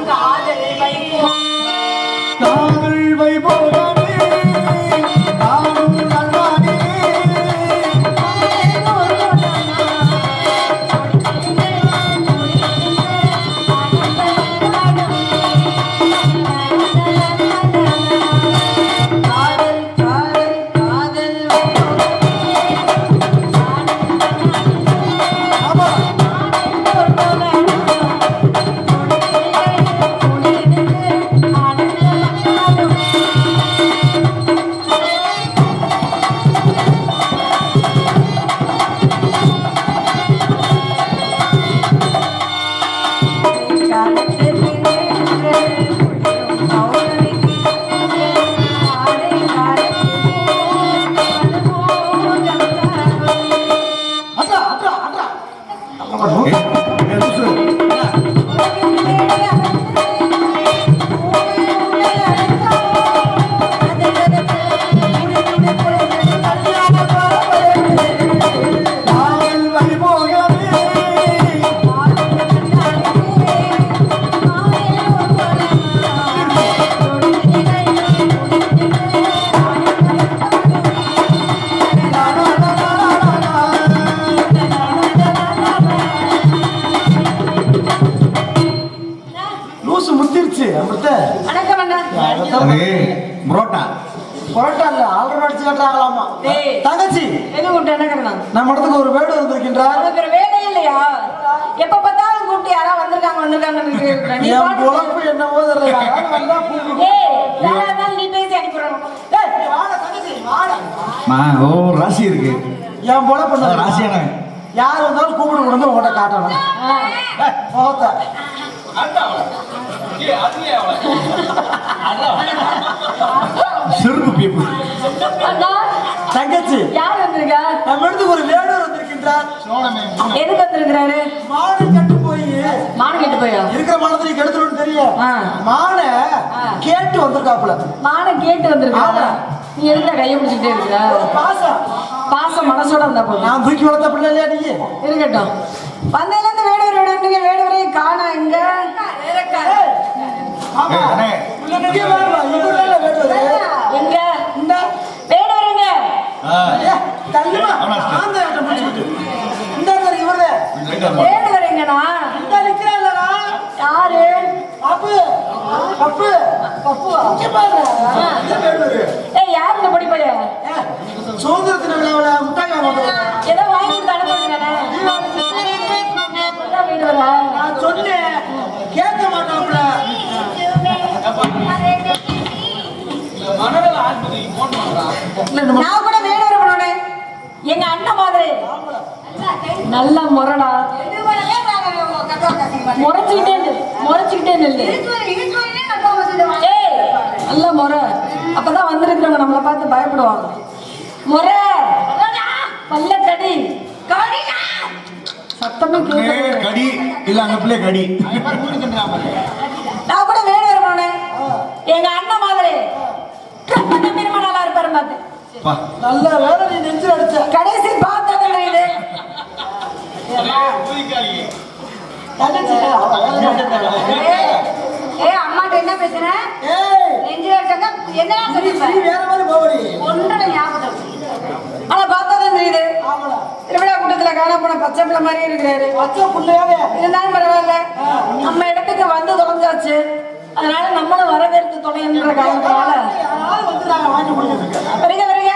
காதல் வைபோகம் தங்கச்சி நம்ம இடத்துக்கு ஒரு வேடு வந்திருக்கின்றார். வேலை இல்லையா? எப்ப பார்த்தாலும் கூப்பிட்டு யாரா வந்திருக்காங்க என்னவோ நீ பேசி அனுப்பிடுறோம். ராசி இருக்கு என் போல பண்ண ராசியான யார் வந்தாலும் கூப்பிட்டு கொடுங்க உங்கள்கிட்ட காட்டணும். செருப்பு பீப்பு தங்கச்சி யார் வந்திருக்கா? நம்ம இடத்துக்கு ஒரு வேடர் வந்திருக்கின்றார். எதுக்கு வந்திருக்கிறாரு? மாடு கட்டு போய் இருக்கிற மானத்தை கெடுத்துடும் தெரியும். மானை கேட்டு வந்திருக்காப்புல. மானை கேட்டு வந்திருக்கா? நீ எதுக்கு கையை பிடிச்சிட்டே இருக்கிற? பாசம் மனசோட வந்தா போதும். நான் தூக்கி வளர்த்த பிள்ளை இல்லையா நீங்க? இருக்கட்டும். வந்ததுல இருந்து வேடுவரை காண எங்க எங்க இந்த வேடுவருங்க வேடுவருங்கண்ணா யாரு? யாரு இந்த பொடி பைய? சுதந்திரத்தின விழாவில் முட்டாய் ஏதோ வாங்கி அனுப்புறேன். நான் சொன்னேன் கேட்க மாட்டாப்புல. நான் கூட வேற பண்ணுவேன். எங்க அண்ணன் மாதிரி நல்ல முரடா முறைச்சுக்கிட்டே நெல்லு நல்ல முறை. அப்பதான் வந்திருக்கிறவங்க நம்மளை பார்த்து பயப்படுவாங்க. முறை பல்ல கடி சத்தமே கடி இல்ல அங்க பிள்ளை கடி. நான் கூட வேற வருமானே எங்க அண்ணன் மாதிரி நல்லா இருப்பாரு பார்த்து. நல்ல வேலை நீ நெஞ்சு அடிச்ச கடைசி பார்த்தது அம்மாட்ட என்ன பேசுற? நெஞ்சு அடிச்சா என்ன வேற மாதிரி போவடி ஒன்றரை ஞாபகம். ஆனா பார்த்தாதான் தெரியுது திருவிழா கூட்டத்துல காண போன பச்சை பிள்ளை மாதிரியே இருக்கிறாரு. பச்சை பிள்ளையாவே இருந்தாலும் பரவாயில்ல. நம்ம இடத்துக்கு வந்து தொலைஞ்சாச்சு. அதனால நம்மளும் வரவேற்று தொலைன்ற காரணத்தினால வருக வருக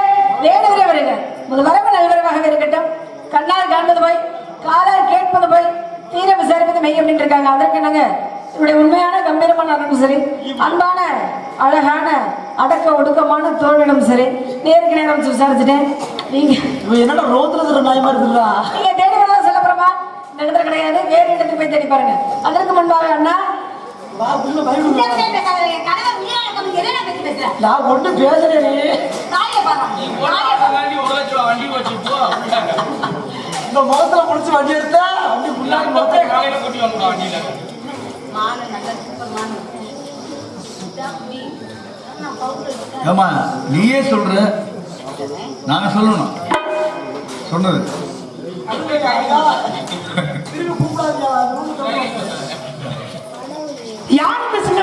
வேறு வரை வருக. முதல் வரவு நல்வரவாக இருக்கட்டும். கண்ணால் காண்பது போய் காலால் கேட்பது போய் தீர விசாரிப்பது மெய் அப்படின்னு இருக்காங்க. அதற்கு நாங்க இவருடைய உண்மையான கம்பீரமான அண்ணனும் சரி, அன்பான அழகான அடக்க ஒடுக்கமான தோழிடம் சரி, நேருக்கு நேரம் விசாரிச்சுட்டேன். நீங்க என்னடா ரோத்துல நாயமா இருக்குதா? நீங்க தேடி வரதான் சொல்ல போறமா? இந்த இடத்துல கிடையாது, வேறு இடத்துக்கு போய் தேடி பாருங்க. அதற்கு முன்பாக அண்ணா நான் ஒண்ணு பேசுறேன். இந்த முகத்துல முடிச்சு வண்டி எடுத்தா வண்டி முன்னாடி ஆமா நீயே சொல்ற, நாங்க சொல்லணும் சொன்னது. திரும்பி கூப்பிடாதீங்க.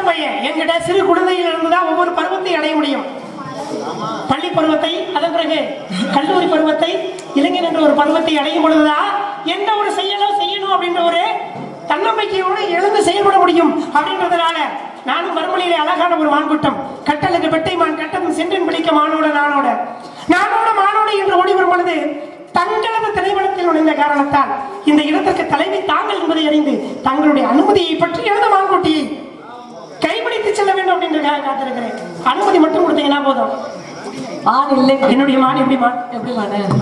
பையன் என்கிட்ட சிறு குழந்தையில் இருந்துதான் ஒவ்வொரு பருவத்தை அடைய முடியும். பள்ளி பருவத்தை, அதன் பிறகு கல்லூரி பருவத்தை, இளைஞன் என்ற ஒரு பருவத்தை அடையும் பொழுதுதான் எந்த ஒரு செய்யணும் அப்படின்ற ஒரு தன்னம்பிக்கையோடு எழுந்து செயல்பட முடியும். அப்படின்றதுனால நானும் மறுமொழியிலே அழகான ஒரு மான்குட்டம், கட்டளுக்கு பெட்டை மான் கட்டம் சென்றன் பிடிக்க மானோட மானோடு என்று ஓடி வரும் பொழுது தங்களது திரைவனத்தில் நுழைந்த காரணத்தால் இந்த இடத்திற்கு தலைமை தாங்கள் என்பதை அறிந்து தங்களுடைய அனுமதியை பற்றி எழுத மான்குட்டியை கைப்பிடித்து செல்ல வேண்டும் அப்படின்றதுக்காக காத்திருக்கிறேன். அனுமதி மட்டும் கொடுத்தீங்கன்னா போதும். மான் இல்லை, என்னுடைய மான் எப்படி மான்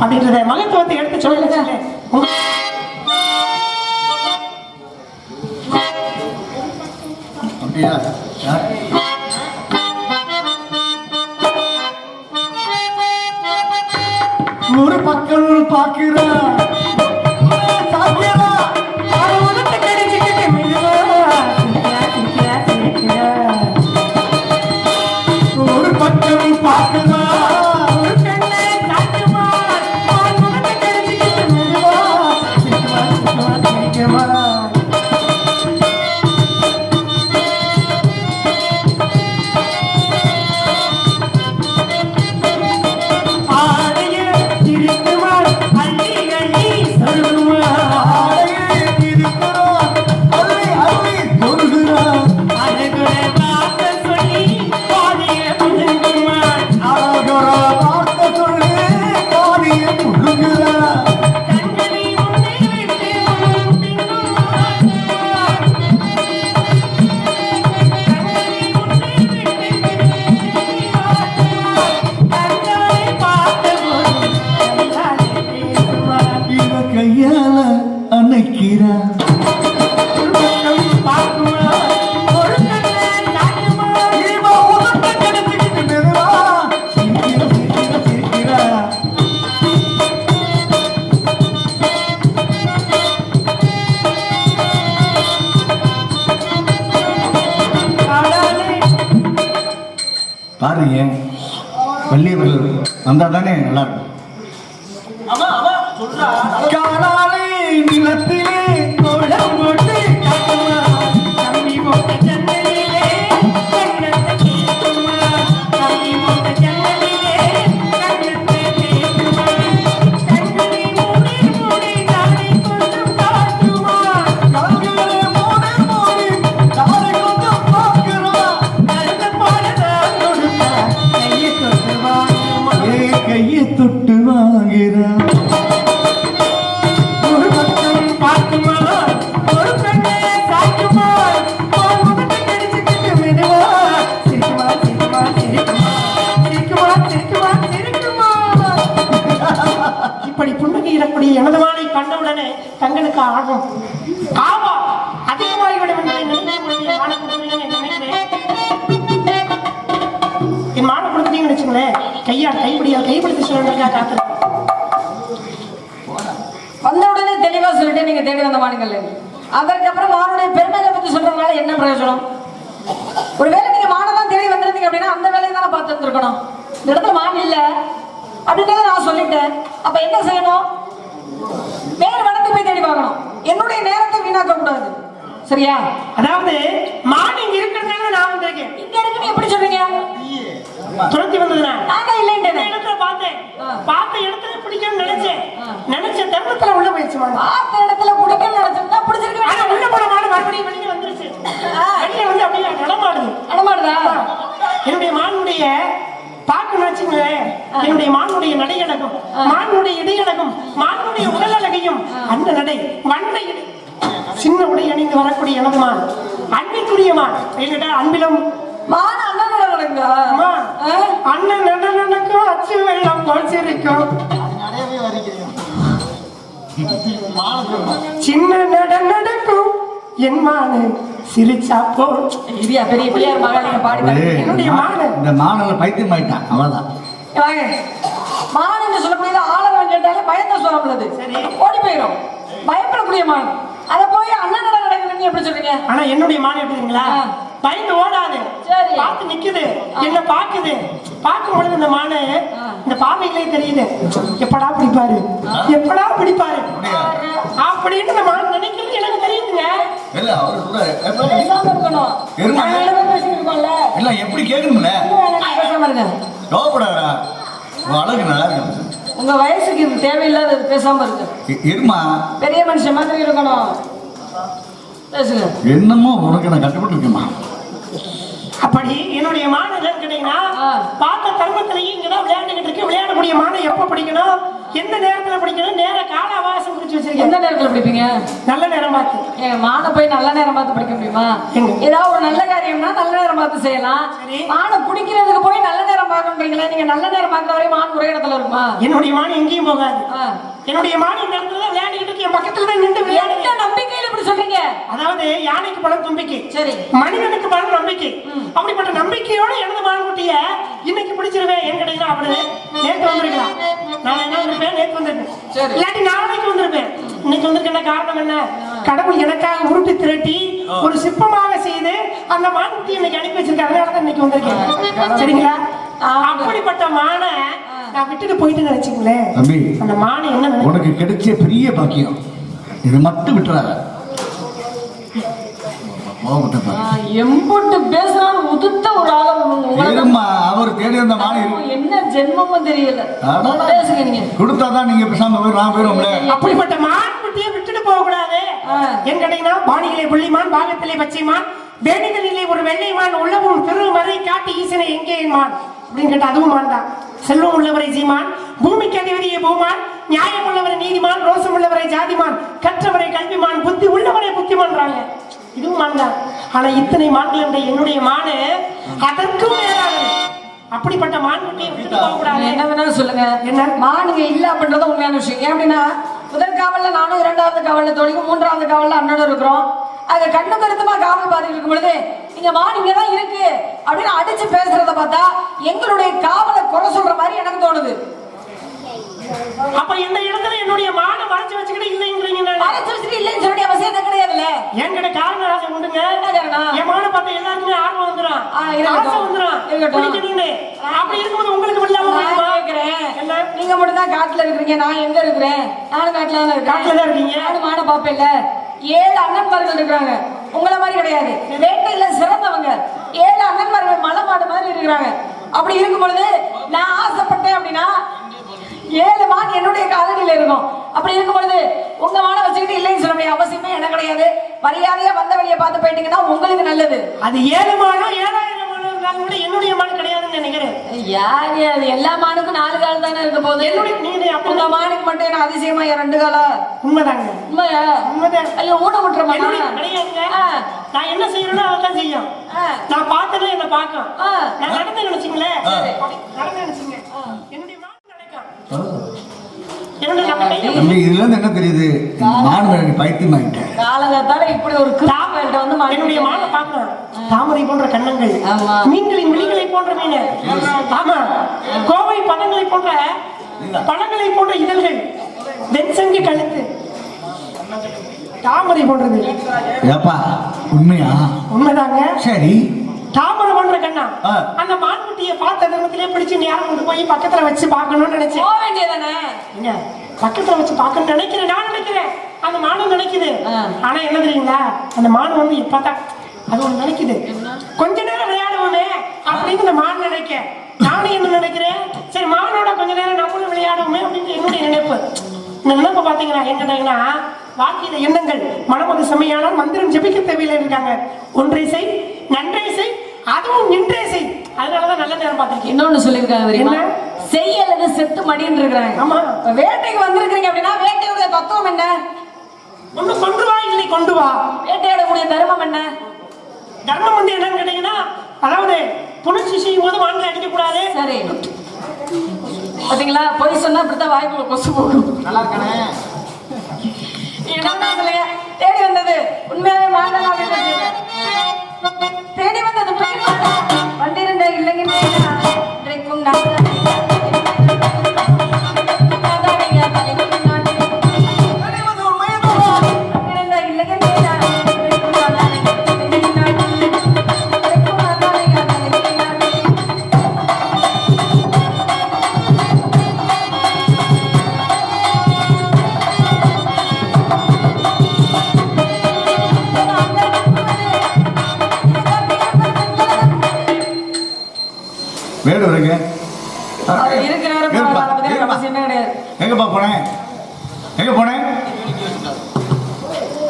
அப்படின்றத மகத்துவத்தை எடுத்து சொல்லுங்க. அப்படியா? ஒரு பக்கம் பார்க்கிறா ஒரு பக்கம் பார்க்கிறா கையால அணைக்கிறா பாருங்க, வள்ளியவர்கள் வந்தா தானே நல்லா இருக்கும். காலாலை நிலத்திலே கோலம் போட்டு தம்பி போட்ட ஜன்னலிலே கண்ணத்தை கேட்குமா, தம்பி போட்ட ஜன்னலிலே கண்ணத்தை கேட்குமா, கண்களை மூடி தாரை கொஞ்சம் காட்டுமா, கண்களை மூடி தாரை கொஞ்சம் பார்க்கிறோம். நல்ல பாடதான் கொடுத்தா கையை தொட்டு வாங்குமா, கையை தொட்டு வாங்கிறா. இப்படி புன்னகையிடக்கூடிய எனது மாலை கண்டவுடனே தங்களுக்கு ஆகும் ஆவா அதிகமாகிவிடும் என்பதை என் மான கொடுத்தீங்கன்னு வச்சுங்களேன், கைப்பிடித்து சொல்லுங்க காத்து வந்தவுடனே தெளிவா சொல்லிட்டு நீங்க தேடி வந்த மானுங்கள். அதற்கப்புறம் மானுடைய பெருமைகளை பத்தி சொல்றதுனால என்ன பிரயோஜனம்? ஒருவேளை நீங்க மானதான் தேடி வந்திருந்தீங்க அப்படின்னா அந்த வேலையை தானே பார்த்து இருந்திருக்கணும். இந்த இடத்துல மான் இல்ல அப்படின்றத நான் சொல்லிட்டேன். அப்ப என்ன செய்யணும்? வேறு வனத்தை போய் தேடி பார்க்கணும். என்னுடைய நேரத்தை வீணாக்க கூடாது, சரியா? அதாவது மான் இங்க இருக்கிறதுனால நான் வந்திருக்கேன். இங்க இருக்குன்னு எப்படி சொல்றீங்க? துரத்தி வந்ததுனா நாங்க இல்லைன்னு இடத்துல பார்த்த இடத்துல பிடிக்கணும்னு நினைச்ச தருணத்துல உள்ள போயிடுச்சு. பார்த்த இடத்துல பிடிக்கணும்னு நினைச்சோம்னா பிடிச்சிருக்கு. உள்ள போன மாடு மறுபடியும் வெளியே வந்துருச்சு. வெளியே வந்து அப்படியே நடமாடுதா? என்னுடைய மானுடைய பார்க்கணும் வச்சுங்களேன், என்னுடைய மானுடைய நடையழகும், மானுடைய இடையழகும், மானுடைய உடல் அழகையும், அந்த நடை வண்டை சின்ன உடை அணிந்து வரக்கூடிய எனது மான் அன்பிற்குரிய மான். என்கிட்ட அன்பிலும் மான் அண்ணன் நடக்குங்க. அண்ணன் நடனக்கும் அச்சு வெள்ளம் போல் சிரிக்கும். சின்ன நடக்கும் என் மானு சிரிச்சா போல். பெரிய பிள்ளையார் மகாலிங்க பாடி என்னுடைய மானு இந்த மானல பைத்தியம் ஆயிட்டான், அவ்வளவுதான். மான் என்று சொல்லக்கூடியது ஆளவன் கேட்டாலே பயந்த சொல்லப்படுது. சரி, ஓடி போயிடும். பயப்படக்கூடிய மான். அத போய் அண்ணன் நடக்குதுன்னு எப்படி சொல்றீங்க? ஆனா என்னுடைய மான் எப்படிங்களா, பயந்து ஓடாது, பார்த்து நிக்குது, என்ன பாக்குது. பார்க்கும் பொழுது இந்த மானு இந்த பார்வைகளே தெரியுது, எப்படா பிடிப்பாரு அப்படின்னு இந்த மான் நினைக்கிறது எனக்கு தெரியுதுங்க. இல்ல அவரு சொல்றாரு இருக்கணும். கேட்கும்ல. இல்ல எப்படி கேட்கணும்ல பேசாம இருங்க. கோபப்படாதா அழகு நல்லா இருக்கு உங்க வயசுக்கு இது தேவையில்லாத பேசாம இருக்கு. இருமா பெரிய மனுஷன் மாதிரி இருக்கணும். பேசுங்க. என்னமோ உனக்கு நான் கட்டுப்பட்டு இருக்கேம்மா. அப்படி என்னுடைய மான் என்னன்னு கேட்டீங்கன்னா பார்த்த தருணத்திலேயே இங்கதான் விளையாண்டுகிட்டு இருக்கு. விளையாடக்கூடிய மானை எப்ப பிடிக்கணும், எந்த நேரத்துல பிடிக்கணும், நேர கால அவகாசம் குறிச்சு வச்சிருக்கேன். எந்த நேரத்துல பிடிப்பீங்க? நல்ல நேரம் பார்த்து. மானை போய் நல்ல நேரம் பார்த்து பிடிக்க முடியுமா? ஏதாவது ஒரு நல்ல காரியம்னா நல்ல நேரம் பார்த்து செய்யலாம். மானை பிடிக்கிறதுக்கு போய் நல்ல நேரம் பார்க்கணுன்றீங்களா? நீங்க நல்ல நேரம் பார்க்கற வரை மான் ஒரே இடத்துல இருக்குமா? என்னுடைய மான் எங்கேயும் போகாது. என்னுடைய மான் இந்த இடத்துல விளையாடிக்கிட்டு இருக்கு. என் பக்கத்துல தான் நின்று விளையாடுங்க. நம்பிக்கையில இப்படி சொல்றீங்க? அதாவது யானைக்கு பலம் தும்பிக்கை, சரி, மனிதனுக்கு பலம் நம்பிக்கை. அப்படிப்பட்ட நம்பிக்கையோட எனது மான்குட்டிய இன்னைக்கு பிடிச்சிருவேன். என் கிடையாது அப்படி நேற்று வந்திருக்கலாம். நான் என்ன வந்திருப்பேன், நேற்று வந்திருப்பேன், இல்லாட்டி நாளைக்கு வந்திருப்பேன். இன்னைக்கு வந்திருக்க காரணம் என்ன? கடவுள் எனக்காக உருட்டி திரட்டி ஒரு சிற்பமாக செய்து அந்த மான்குட்டி இன்னைக்கு அனுப்பி வச்சிருக்காங்க. அதனாலதான் இன்னைக்கு வந்திருக்கேன். சரிங்களா? அப்படிப்பட்ட மானை நான் விட்டுட்டு போயிட்டு நினைச்சுங்களேன். அந்த மானை என்ன உனக்கு கிடைச்ச பெரிய பாக்கியம். இது மட்டும் விட்டுறாங்க. எம்பொட்டு பேசுறான்னு உதுத்த ஒரு ஆளு அவர் தேடி வந்த மானை என்ன ஜென்மமும் தெரியல. பேசுங்க நீங்க. கொடுத்தாதான் நீங்க பேசாம போய் நான் போயிடுவோம்ல. அப்படிப்பட்ட மான்குட்டியை விட்டுட்டு போக கூடாது. என் கடைனா பாணிகளே புள்ளிமான், பாகத்திலே பச்சைமான், வேணிகளிலே ஒரு வெள்ளைமான், உள்ளவும் திருமறை காட்டி ஈசனை எங்கே மான் அப்படின்னு கேட்டா அதுவும் மான் தான். செல்வம் உள்ளவரை சீமான், பூமிக்கு அதிபதியை பூமான், நியாயம் உள்ளவரை நீதிமான், ரோசம் உள்ளவரை ஜாதிமான், கற்றவரை கல்விமான், புத்தி உள்ளவரை புத்திமான்றாங்க. இதுவும் மான் தான். ஆனா இத்தனை மான்கள் என்னுடைய மானு அதற்கும் மேலானது. அப்படிப்பட்ட மான்குட்டியை விட்டுட்டு போக கூடாது. என்ன வேணாலும் சொல்லுங்க. என்ன மானுங்க இல்ல அப்படின்றது உண்மையான விஷயம். ஏன் அப்படின்னா முதல் காவல்ல நானும், இரண்டாவது காவல்ல தோழிக்கும், மூன்றாவது காவல்ல அண்ணனும் இருக்கிறோம். அங்க கண்ணு கருத்துமா காவல் பாதையில் இருக்கும் பொழுது நீங்க மான் இங்கதான் இருக்கு அப்படின்னு அடிச்சு பேசுறத பார்த்தா எங்களுடைய காவலை குறை சொல்ற மாதிரி எனக்கு தோணுது. அப்ப இந்த இடத்துல என்னுடைய மான மறைச்சு வச்சுக்கிட்டு இல்லைங்கிறீங்க. மறைச்சு வச்சுட்டு இல்லைன்னு சொல்ல அவசியம் கிடையாதுல்ல. என்கிட்ட காரணம் ராஜா உண்டுங்க. என் மான பார்த்து எல்லாருக்குமே ஆர்வம் வந்துடும், வந்துடும். அப்படி இருக்கும்போது உங்களுக்கு நீங்க மட்டும் தான் காட்டுல இருக்கிறீங்க, நான் எங்க இருக்கிறேன்? நானும் காட்டுல தான் இருக்கேன். காட்டுல தான் இருக்கீங்க. நானும் மான பாப்பேன்ல. 7 அண்ணன்மார்கள் இருக்கிறாங்க. உங்களை மாதிரி கிடையாது, வேட்டையில சிறந்தவங்க. 7 அண்ணன்மார்கள் மலை மாடு மாதிரி இருக்கிறாங்க. அப்படி இருக்கும் பொழுது நான் ஆசைப்பட்டேன் அப்படின்னா 7 மான் என்னுடைய காலனியில இருக்கும். அப்படி இருக்கும் பொழுது உங்க மானை வச்சுக்கிட்டு இல்லைன்னு சொல்ல முடியாது. அவசியமே என்ன கிடையாது. மரியாதையா வந்த வழியை பார்த்து போயிட்டீங்கன்னா உங்களுக்கு நல்லது. அது 7 மானோ 7000 மானோ இருந்தாலும் கூட என்னுடைய மான் கிடையாதுன்னு நினைக்கிறேன். யாரு அது? எல்லா மானுக்கும் 4 கால் தானே இருக்க போகுது. உங்க மானுக்கு மட்டும் என்ன அதிசயமா 2 காலா? உண்மைதாங்க. உண்மையா? உண்மைதான். ஐயோ ஊட்ட முட்டுற மானா கிடையாதுங்க. நான் என்ன செய்யறேனோ அதான் செய்யும். நான் பார்த்ததே என்ன பார்க்கும். நான் நடந்து நினைச்சீங்களேன், நடந்து நினைச்சீங்க என்னுடைய மான் நடக்கும். இதுல இருந்து என்ன தெரியுது? மாணவர்கள் பைத்தியம் ஆயிட்டேன். காலகத்தால இப்படி ஒரு கிராமல்ட்ட வந்து என்னுடைய மானை பார்க்கணும். தாமரை போன்ற கண்ணங்கள், மீன்களின் விழிகளை போன்ற மீன், ஆமா, கோவை பழங்களை போன்ற பழங்களை போன்ற இதழ்கள், வெண்சங்கு கழுத்து, தாமரை போன்றது. ஏப்பா உண்மையா? உண்மைதாங்க. சரி, தாமரை போன்ற கண்ணா. அந்த மான்குட்டியை பார்த்த தருணத்திலே பிடிச்சு நேரம் கொண்டு போய் பக்கத்துல வச்சு பார்க்கணும்னு நினைச்சேன். போக வேண்டியதானே? பக்கத்துல வச்சு பார்க்கணும்னு நினைக்கிறேன். நான் நினைக்கிறேன், அந்த மானும் நினைக்குது. ஆனா என்ன தெரியுங்களா, அந்த மான் வந்து இப்பதான் அது ஒண்ணு நினைக்குது, கொஞ்ச நேரம் விளையாடுவோமே அப்படின்னு இந்த மான் நினைக்க. நானும் என்ன நினைக்கிறேன், சரி மானோட கொஞ்ச நேரம் நம்மளும் விளையாடுவோமே அப்படின்னு என்னுடைய நினைப்பு. இந்த நினைப்பு பாத்தீங்கன்னா என்ன, வாழ்க்கையில எண்ணங்கள் மனமது செம்மையானால் மந்திரம் ஜெபிக்க தேவையில்லை இருக்காங்க. ஒன்றை செய், நன்றை செய், அதுவும் நின்றே செய். அதனாலதான் நல்ல நேரம் பார்த்திருக்கேன். இன்னொன்னு சொல்லியிருக்காங்க, செய் அல்லது செத்து மடின்னு இருக்கிறாங்க. ஆமா, வேட்டைக்கு வந்திருக்கீங்க அப்படின்னா வேட்டையுடைய தத்துவம் என்ன? ஒண்ணு கொண்டு வா, இல்லை கொண்டு வா. வேட்டையாடக்கூடிய தர்மம் என்ன? தர்மம் வந்து என்னன்னு கேட்டீங்கன்னா, அதாவது புணர்ச்சி செய்யும் போது மான்களை அடிக்க கூடாது. சரி, பாத்தீங்களா, பொய் சொன்னா அப்படித்தான் வாய்ப்புல கொசு போகும். நல்லா இருக்கானே. என்ன சொல்லுங்க, தேடி வந்தது உண்மையாவே மாண்டலாம் அப்படின்னு தேடி வந்தது வண்டிருந்த இல்லைங்க இன்றைக்கும் எங்கப்பா போனேன்? எங்க போனேன்?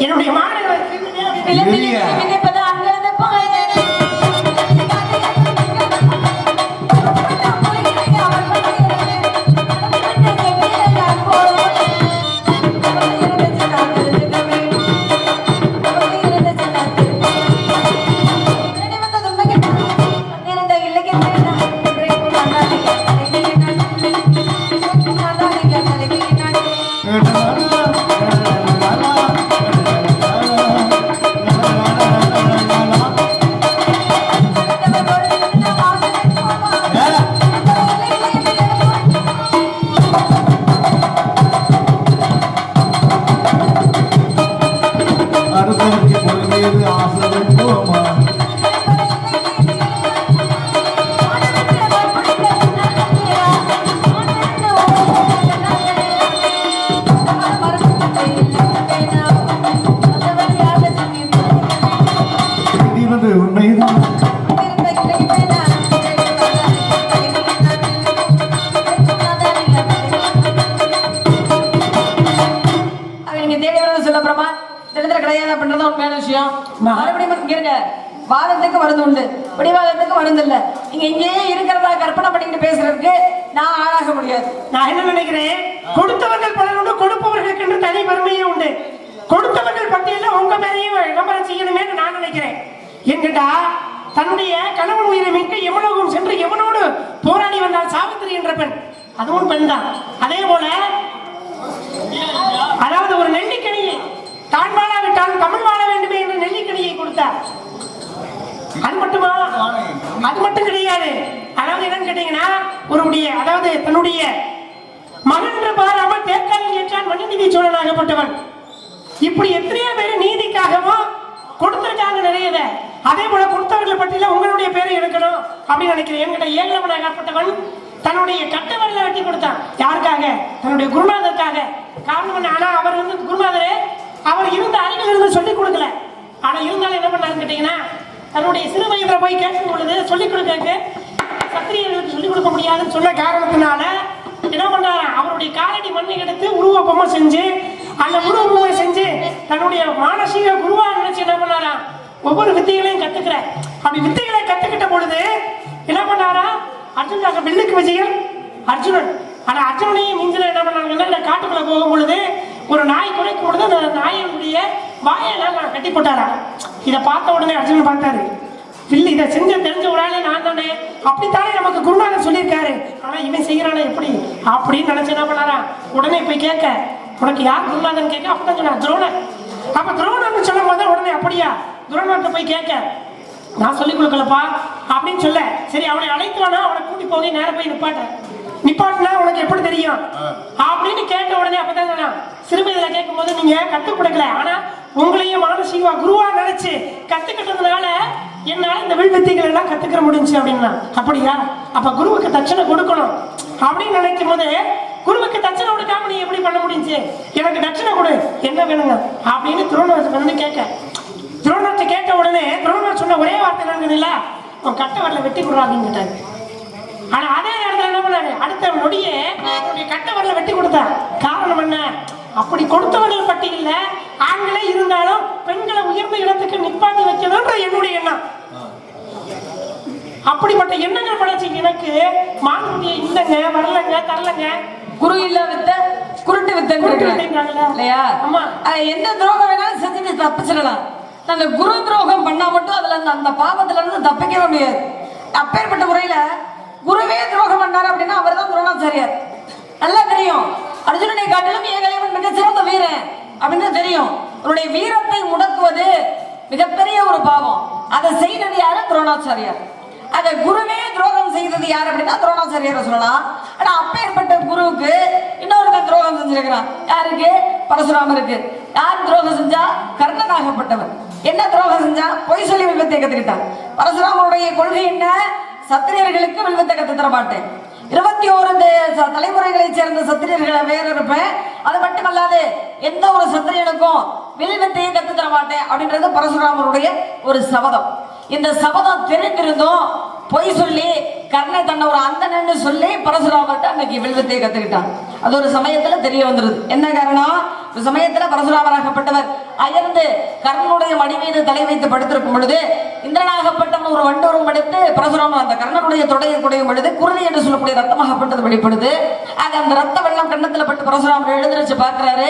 என்னுடைய மாணவர்களை இல்லையா? அடுத்தவருக்கு பொறுமையது ஆசை போமா. இது வந்து உண்மைதான். வாதத்துக்கு மருந்து உண்டு, பிடிவாதத்துக்கு மருந்து இல்ல. நீங்க இங்கேயே இருக்கிறதா கற்பனை பண்ணிட்டு பேசுறதுக்கு நான் ஆளாக முடியாது. நான் என்ன நினைக்கிறேன், கொடுத்தவர்கள் பலர் உண்டு, கொடுப்பவர்களுக்கு என்று தனி பெருமையே உண்டு. கொடுத்தவர்கள் பட்டியல உங்க பேரையும் விளம்பரம் செய்யணுமே நான் நினைக்கிறேன். என்கிட்ட தன்னுடைய கணவன் உயிரை மீட்க எவனோகம் சென்று எவனோடு போராடி வந்தால் சாவித்திரி என்ற பெண், அதுவும் பெண் தான். அதே போல அதாவது ஒரு நெல்லிக்கனியை தான் வாழாவிட்டால் தமிழ் வாழ வேண்டுமே என்று நெல்லிக்கனியை கொடுத்தார். அது மட்டுமா? அது மட்டும் கிடையாது. அதாவது என்னன்னு கேட்டீங்கன்னா, ஒருடைய அதாவது தன்னுடைய மகன் பாராமல் தேர்தலில் ஏற்றான் மனுநீதி சோழனாகப்பட்டவன். இப்படி எத்தனையோ பேர் நீதிக்காகவும் கொடுத்திருக்காங்க நிறையவே. அதே போல கொடுத்தவர்கள் பற்றியில உங்களுடைய பேரை எடுக்கணும் அப்படின்னு நினைக்கிறேன். என்கிட்ட ஏகலவனாகப்பட்டவன் தன்னுடைய கட்டவரில் வெட்டி கொடுத்தான். யாருக்காக? தன்னுடைய குருநாதருக்காக. காரணம் என்ன? ஆனா அவர் வந்து குருநாதரே அவர் இருந்த அருகில் இருந்து சொல்லிக் கொடுக்கல. ஆனா இருந்தாலும் என்ன பண்ணாருன்னு கேட்டீங்கன்னா, தன்னுடைய சிறு வயதில் போய் கேட்கும் பொழுது சொல்லிக் கொடுக்க சத்திரியர்களுக்கு சொல்லிக் கொடுக்க முடியாதுன்னு சொன்ன காரணத்தினால என்ன பண்றாரு, அவருடைய காலடி மண்ணை எடுத்து உருவ பொம்மை செஞ்சு அந்த உருவ பொம்மை செஞ்சு தன்னுடைய மானசீக குருவா நினைச்சு என்ன பண்ணாரா, ஒவ்வொரு வித்தைகளையும் கத்துக்கிற. அப்படி வித்தைகளை கத்துக்கிட்ட பொழுது என்ன பண்ணாரா, அர்ஜுனாக வில்லுக்கு விஜயன் அர்ஜுனன். ஆனா அர்ஜுனனையும் மிஞ்சில என்ன பண்ணாங்கன்னா, இந்த காட்டுக்குள்ள போகும் பொழுது ஒரு நாய் குறைக்கும் பொழுது அந்த நாயினுடைய வாயெல்லாம் கட்டி போட்டாரா. இதை பார்த்த உடனே அர்ஜுனன் பார்த்தாரு, வில்லு இதை செஞ்ச தெரிஞ்ச ஒரு ஆளே நான் தானே, அப்படித்தானே நமக்கு குருநாதர் சொல்லியிருக்காரு, ஆனா இவன் செய்யறானே எப்படி அப்படின்னு நினைச்சு என்ன பண்ணாரா, உடனே போய் கேட்க, உனக்கு யார் குருநாதன் கேட்க, அப்படிதான் சொன்னா துரோணன். அப்ப துரோணன் சொல்லும் போது உடனே அப்படியா துரோணர்கிட்ட போய் கேட்க, நான் சொல்லிக் கொடுக்கலப்பா அப்படின்னு சொல்ல, சரி அவனை அழைத்து வேணா, அவனை கூட்டி போய் நேரம் போய் நிப்பாட்டினா உனக்கு எப்படி தெரியும் அப்படின்னு கேட்ட உடனே அப்பதான் சொன்னா, சிறுமையில கேட்கும் போது நீங்க கத்துக் கொடுக்கல, ஆனா உங்களையும் மானசீகமா குருவா நினைச்சு கத்துக்கிட்டதுனால என்னால இந்த வில்வித்தைகள் எல்லாம் கத்துக்கிற முடிஞ்சு அப்படின்னா. அப்படியா, அப்ப குருவுக்கு தட்சணை கொடுக்கணும் அப்படின்னு நினைக்கும் போது, குருவுக்கு தட்சணை கொடுக்காம நீ எப்படி பண்ண முடிஞ்சு, எனக்கு தட்சணை கொடு, என்ன வேணுங்க அப்படின்னு துரோணர் வந்து கேட்க, துரோணத்தை கேட்ட உடனே துரோணர் சொன்ன ஒரே வார்த்தை என்னன்னு, உன் கட்ட வரல வெட்டி கொடுறா அப்படின்னு கேட்டாரு. ஆனா அதே நேரத்தில் என்ன பண்ணாரு, அடுத்த நொடியே கட்ட வரல வெட்டி கொடுத்தார். காரணம் என்ன, அப்படி கொடுத்தவர்கள் பட்டியல ஆண்களே இருந்தாலும் பெண்களை உயர்ந்த இடத்துக்கு நிப்பாட்டி வைக்கணும்ன்ற என்னுடைய எண்ணம். அப்படிப்பட்ட எண்ணங்கள் படைச்சு எனக்கு மாணவனுடைய இல்லைங்க வரலங்க தரலங்க, குரு இல்ல வித்த குருட்டு வித்தங்க இல்லையா? ஆமா, எந்த துரோகம் வேணாலும் செஞ்சுட்டு தப்பிச்சிடலாம். அந்த குரு துரோகம் பண்ணா மட்டும் அதுல அந்த பாவத்துல இருந்து தப்பிக்கவே முடியாது. அப்பேற்பட்ட முறையில குருவே துரோகம் பண்ணாரு அப்படின்னா அவர் தான் துரோணாச்சாரியார். நல்லா தெரியும், அர்ஜுனனை காட்டிலும் ஏகலைவன் மிக சிறந்த வீரன் அப்படின்னு தெரியும். அவருடைய வீரத்தை முடக்குவது மிகப்பெரிய ஒரு பாவம். அதை செய்தது யாரு? துரோணாச்சாரியார். அதை குருவே துரோகம் செய்தது யார் அப்படின்னா துரோணாச்சாரியார் சொல்லலாம். ஆனா அப்பேற்பட்ட குருவுக்கு இன்னொருத்தன் துரோகம் செஞ்சிருக்கிறான். யாருக்கு? பரசுராமருக்கு. யார் துரோகம் செஞ்சா? கர்ணனாகப்பட்டவர். என்ன துரோகம் செஞ்சா? பொய் சொல்லி வில்வத்தை கத்துக்கிட்டான். பரசுராமருடைய கொள்கை என்ன? சத்திரியர்களுக்கு வில்வத்தை கத்து தர மாட்டேன், 21 தலைமுறைகளை சேர்ந்த சத்திரியர்களை வேற இருப்பேன், அது மட்டுமல்லாது எந்த ஒரு சத்திரியனுக்கும் வில்வத்தையும் கத்து தர மாட்டேன் அப்படின்றது பரசுராமருடைய ஒரு சபதம். இந்த சபதம் தெரிந்திருந்தும் பொய் சொல்லி கர்ண தன்னை ஒரு அந்தனன்னு சொல்லி பரசுராமர்கிட்ட அன்னைக்கு வில்வத்தையை கத்துக்கிட்டான். அது ஒரு சமயத்துல தெரிய வந்துருது. என்ன காரணம்? ஒரு சமயத்துல பரசுராமராகப்பட்டவர் அயர்ந்து கர்ணனுடைய மடி மீது தலை வைத்து படுத்திருக்கும் பொழுது இந்திரனாகப்பட்டவன் ஒரு வண்டோரம் எடுத்து பரசுராமன் அந்த கர்ணனுடைய தொடையை குடையும் பொழுது குருதி என்று சொல்லக்கூடிய ரத்தமாகப்பட்டது வெளிப்படுது. ஆக அந்த ரத்த வெள்ளம் கண்ணத்துல பட்டு பரசுராமர் எழுந்திருச்சு பார்க்கிறாரு.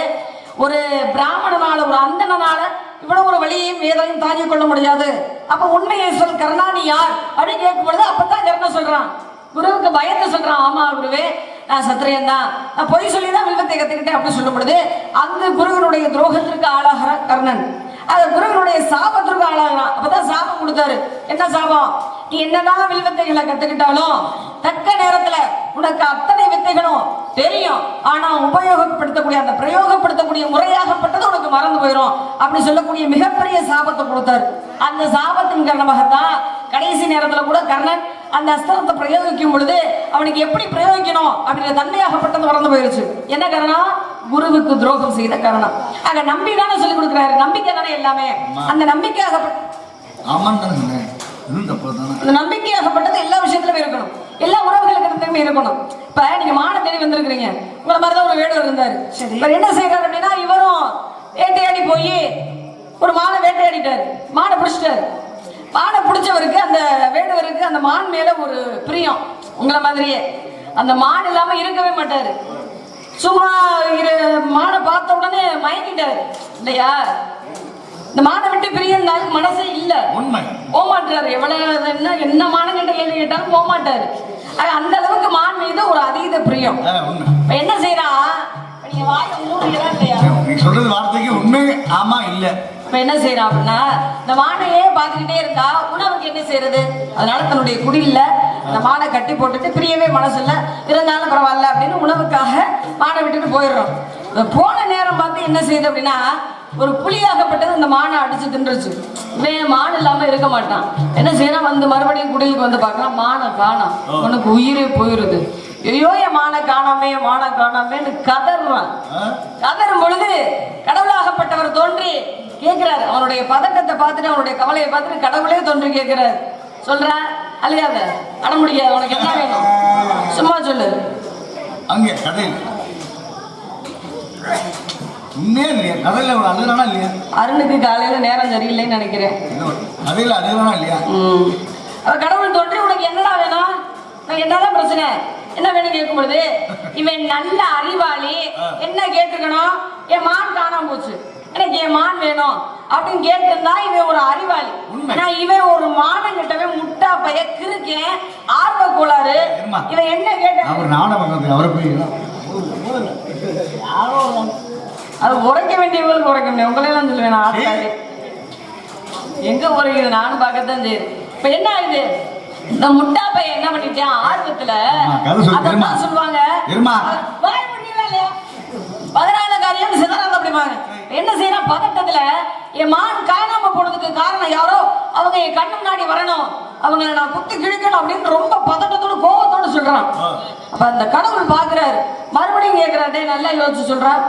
ஒரு பிராமணனால ஒரு அந்தனால இவ்வளவு ஒரு வழியையும் வேதையும் தாங்கிக் கொள்ள முடியாது. அப்ப உண்மையை சொல் கர்ணா, நீ யார் அப்படின்னு கேட்கும் பொழுது அப்பதான் கர்ணன் சொல்றான், குருவுக்கு பயந்து சொல்றான், ஆமா குருவே நான் சத்திரியன் தான், நான் பொய் சொல்லிதான் வில்வத்தை கத்துக்கிட்டேன் அப்படின்னு சொல்லும் பொழுது அந்த குருவனுடைய துரோகத்திற்கு ஆளாகிற கர்ணன் அந்த குருவனுடைய சாபத்திற்கு ஆளாகிறான். அப்பதான் சாபம் கொடுத்தாரு. என்ன சாபம்? நீ என்னதான் வில்வத்தைகளை கத்துக்கிட்டாலும் தக்க நேரத்துல உனக்கு அத்தனை வித்தைகளும் தெரியும், ஆனா உபயோகப்படுத்தக்கூடிய அந்த பிரயோகப்படுத்தக்கூடிய முறையாகப்பட்டது உனக்கு மறந்து போயிடும் அப்படி சொல்லக்கூடிய மிகப்பெரிய சாபத்தை கொடுத்தாரு. அந்த சாபத்தின் காரணமாகத்தான் கடைசி நேரத்துல கூட கர்ணன் அந்த அஸ்திரத்தை பிரயோகிக்கும் பொழுது அவனுக்கு எப்படி பிரயோகிக்கணும் அப்படிங்கிற தன்மையாகப்பட்டது மறந்து போயிருச்சு. என்ன காரணம்? குருவுக்கு துரோகம் செய்த காரணம். ஆக நம்பி தானே சொல்லி கொடுக்கிறாரு, நம்பிக்கை தானே எல்லாமே. அந்த நம்பிக்கையாகப்பட்ட அந்த நம்பிக்கையாகப்பட்டது எல்லா விஷயத்திலுமே இருக்கணும், எல்லா உறவுகளுக்கு இருக்கணும். இப்ப நீங்க மான தேடி வந்திருக்கிறீங்க, உங்களை மாதிரிதான் ஒரு வேடுவர் இருந்தாரு. இவர் என்ன செய்யறாரு அப்படின்னா, இவரும் வேட்டையாடி போய் ஒரு மானை வேட்டையாடிட்டாரு, மானை பிடிச்சிட்டாரு. மானை பிடிச்சவருக்கு அந்த வேடுவருக்கு அந்த மான் மேல ஒரு பிரியம். உங்களை மாதிரியே அந்த மான் இல்லாம இருக்கவே மாட்டாரு. சும்மா மானை பார்த்த உடனே மயங்கிட்டாரு இல்லையா? இந்த மானை விட்டு பிரியனால மனசே இல்ல, போமாட்டாரு. எவ்வளவு என்ன மானம் கேட்ட கேள்வி கேட்டாலும் போமாட்டாரு. அந்த அளவுக்கு மான் மீது ஒரு அதீத பிரியம். என்ன செய்யறா, நீங்க வாய மூடுறீங்களா இல்லையா? சொல்றது வார்த்தைக்கு உண்மை ஆமா இல்ல. இப்ப என்ன செய்யறான் அப்படின்னா, இந்த மானையே பார்த்துக்கிட்டே இருந்தா உணவுக்கு என்ன செய்யறது? அதனால தன்னுடைய குடியில அந்த மானை கட்டி போட்டுட்டு பிரியவே மனசு இல்ல, இருந்தாலும் பரவாயில்ல அப்படின்னு உணவுக்காக மானை விட்டுட்டு போயிடுறோம். போன நேரம் பார்த்து என்ன செய்யுது அப்படின்னா, ஒரு புலியாகப்பட்டது இந்த மானை அடிச்சு தின்றுச்சு. இவன் மான் இல்லாம இருக்க மாட்டான். என்ன செய்யறான், வந்து மறுபடியும் குடிலுக்கு வந்து பார்க்கலாம், மானை காணோம். உனக்கு உயிரே போயிருது. ஐயோ என் மானை காணாமே, மானை காணாமேன்னு கதறான். கதறும் பொழுது கடவுளாகப்பட்டவர் தோன்றி கேட்கிறாரு. அவனுடைய பதட்டத்தை பார்த்துட்டு அவனுடைய கவலையை பார்த்துட்டு கடவுளே தோன்றி கேட்கிறாரு. சொல்றேன் அழியாத, அட முடியாது, உனக்கு என்ன வேணும் சும்மா சொல்லு. அங்கே கதையில் உண்மையே இல்லையா? கதையில அழுகுறானா இல்லையா? அருணுக்கு காலையில நேரம் சரியில்லைன்னு நினைக்கிறேன். கதையில அழுகுறானா இல்லையா? அவ கடவுள் தோன்றி உனக்கு என்னடா வேணும், நான் என்னதான் பிரச்சனை, என்ன வேணும் கேட்கும் பொழுது இவன் நல்ல அறிவாளி, என்ன கேட்டுக்கணும், என் மான் காணாம போச்சு, எனக்கு என் மான் வேணும் அப்படின்னு கேட்டிருந்தா இவன் ஒரு அறிவாளி. நான் இவன் ஒரு மானம் கிட்டவே முட்டா பைய கிருக்கேன், ஆர்வ கோளாறு. இவன் என்ன கேட்ட அவர் நாடகம் அவரை போய் அது உரைக்க வேண்டியவங்களுக்கு உரைக்க முடியும். உங்களெல்லாம் சொல்லுவேன் நான் ஆட்டாரு எங்க உரைக்குது, நானும் பார்க்கத்தான் செய்யுது. இப்ப என்ன ஆகுது, இந்த முட்டா பையன் என்ன பண்ணிட்டேன் ஆர்வத்துல அதான் சொல்லுவாங்க, 14 காரியம் சிதறாத அப்படிவாங்க. என்ன செய்யறான், பதட்டத்துல என் மான் காணாம போனதுக்கு காரணம் யாரோ, அவங்க என் கண்ணு முன்னாடி வரணும், அவங்க நான் குத்தி கிழிக்கணும் அப்படின்னு ரொம்ப பதட்டத்தோட கோபத்தோட சொல்றான். அப்ப அந்த கடவுள் பாக்குறாரு, மறுபடியும் கேட்கிறாரு, நல்லா யோசிச்சு சொல்றான்.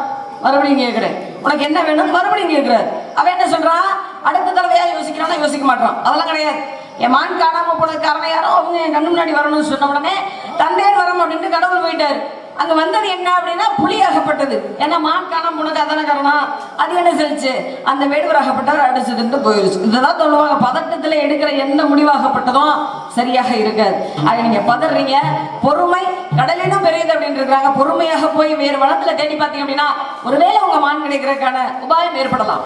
மறுபடியும் கேட்கிறேன், உனக்கு என்ன வேணும் மறுபடியும் கேட்கிறாரு. அவன் என்ன சொல்றான், அடுத்த தடவையா யோசிக்கிறானா யோசிக்க மாட்டான். அதெல்லாம் கிடையாது. என் மான் காணாம போனது காரணம் யாரோ, அவங்க என் கண்ணு முன்னாடி வரணும்னு சொன்ன உடனே தந்தையர் வரும் அப்படின்ட்டு கடவுள் போயிட்டாரு. அங்க வந்தது என்ன அப்படின்னா புலியாகப்பட்டது. ஏன்னா மான் காணாம போனது அதான காரணம். அது என்ன செஞ்சு அந்த வேடுவராகப்பட்டவர் அடிச்சதுன்னு போயிருச்சு. இதெல்லாம் சொல்லுவாங்க, பதட்டத்துல எடுக்கிற எந்த முடிவாகப்பட்டதும் சரியாக இருக்காது. அதை நீங்க பதறீங்க. பொறுமை கடலிலும் பெரியது அப்படின்னு இருக்காங்க. பொறுமையாக போய் வேறு வனத்துல தேடி பார்த்தீங்க அப்படின்னா ஒருவேளை உங்க மான் கிடைக்கிறதுக்கான உபாயம் ஏற்படலாம்.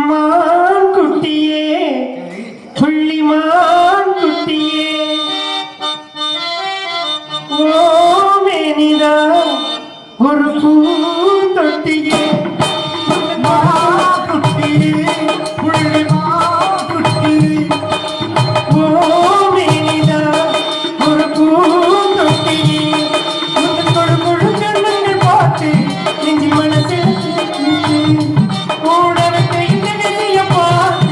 மான் குட்டியே, புள்ளி மான் குட்டியே, ஓமேனிதா ஒரு பூந்தொட்டியே, மாக்குட்டியே, புள்ளி மாக்குட்டியே, ஓமேனிதா ஒரு பூந்தொட்டியே, கொடு கொடு கண்ணங்கள் பார்த்து நெஞ்சில் மனசில் கூடவே இந்த நிலைய பார்த்து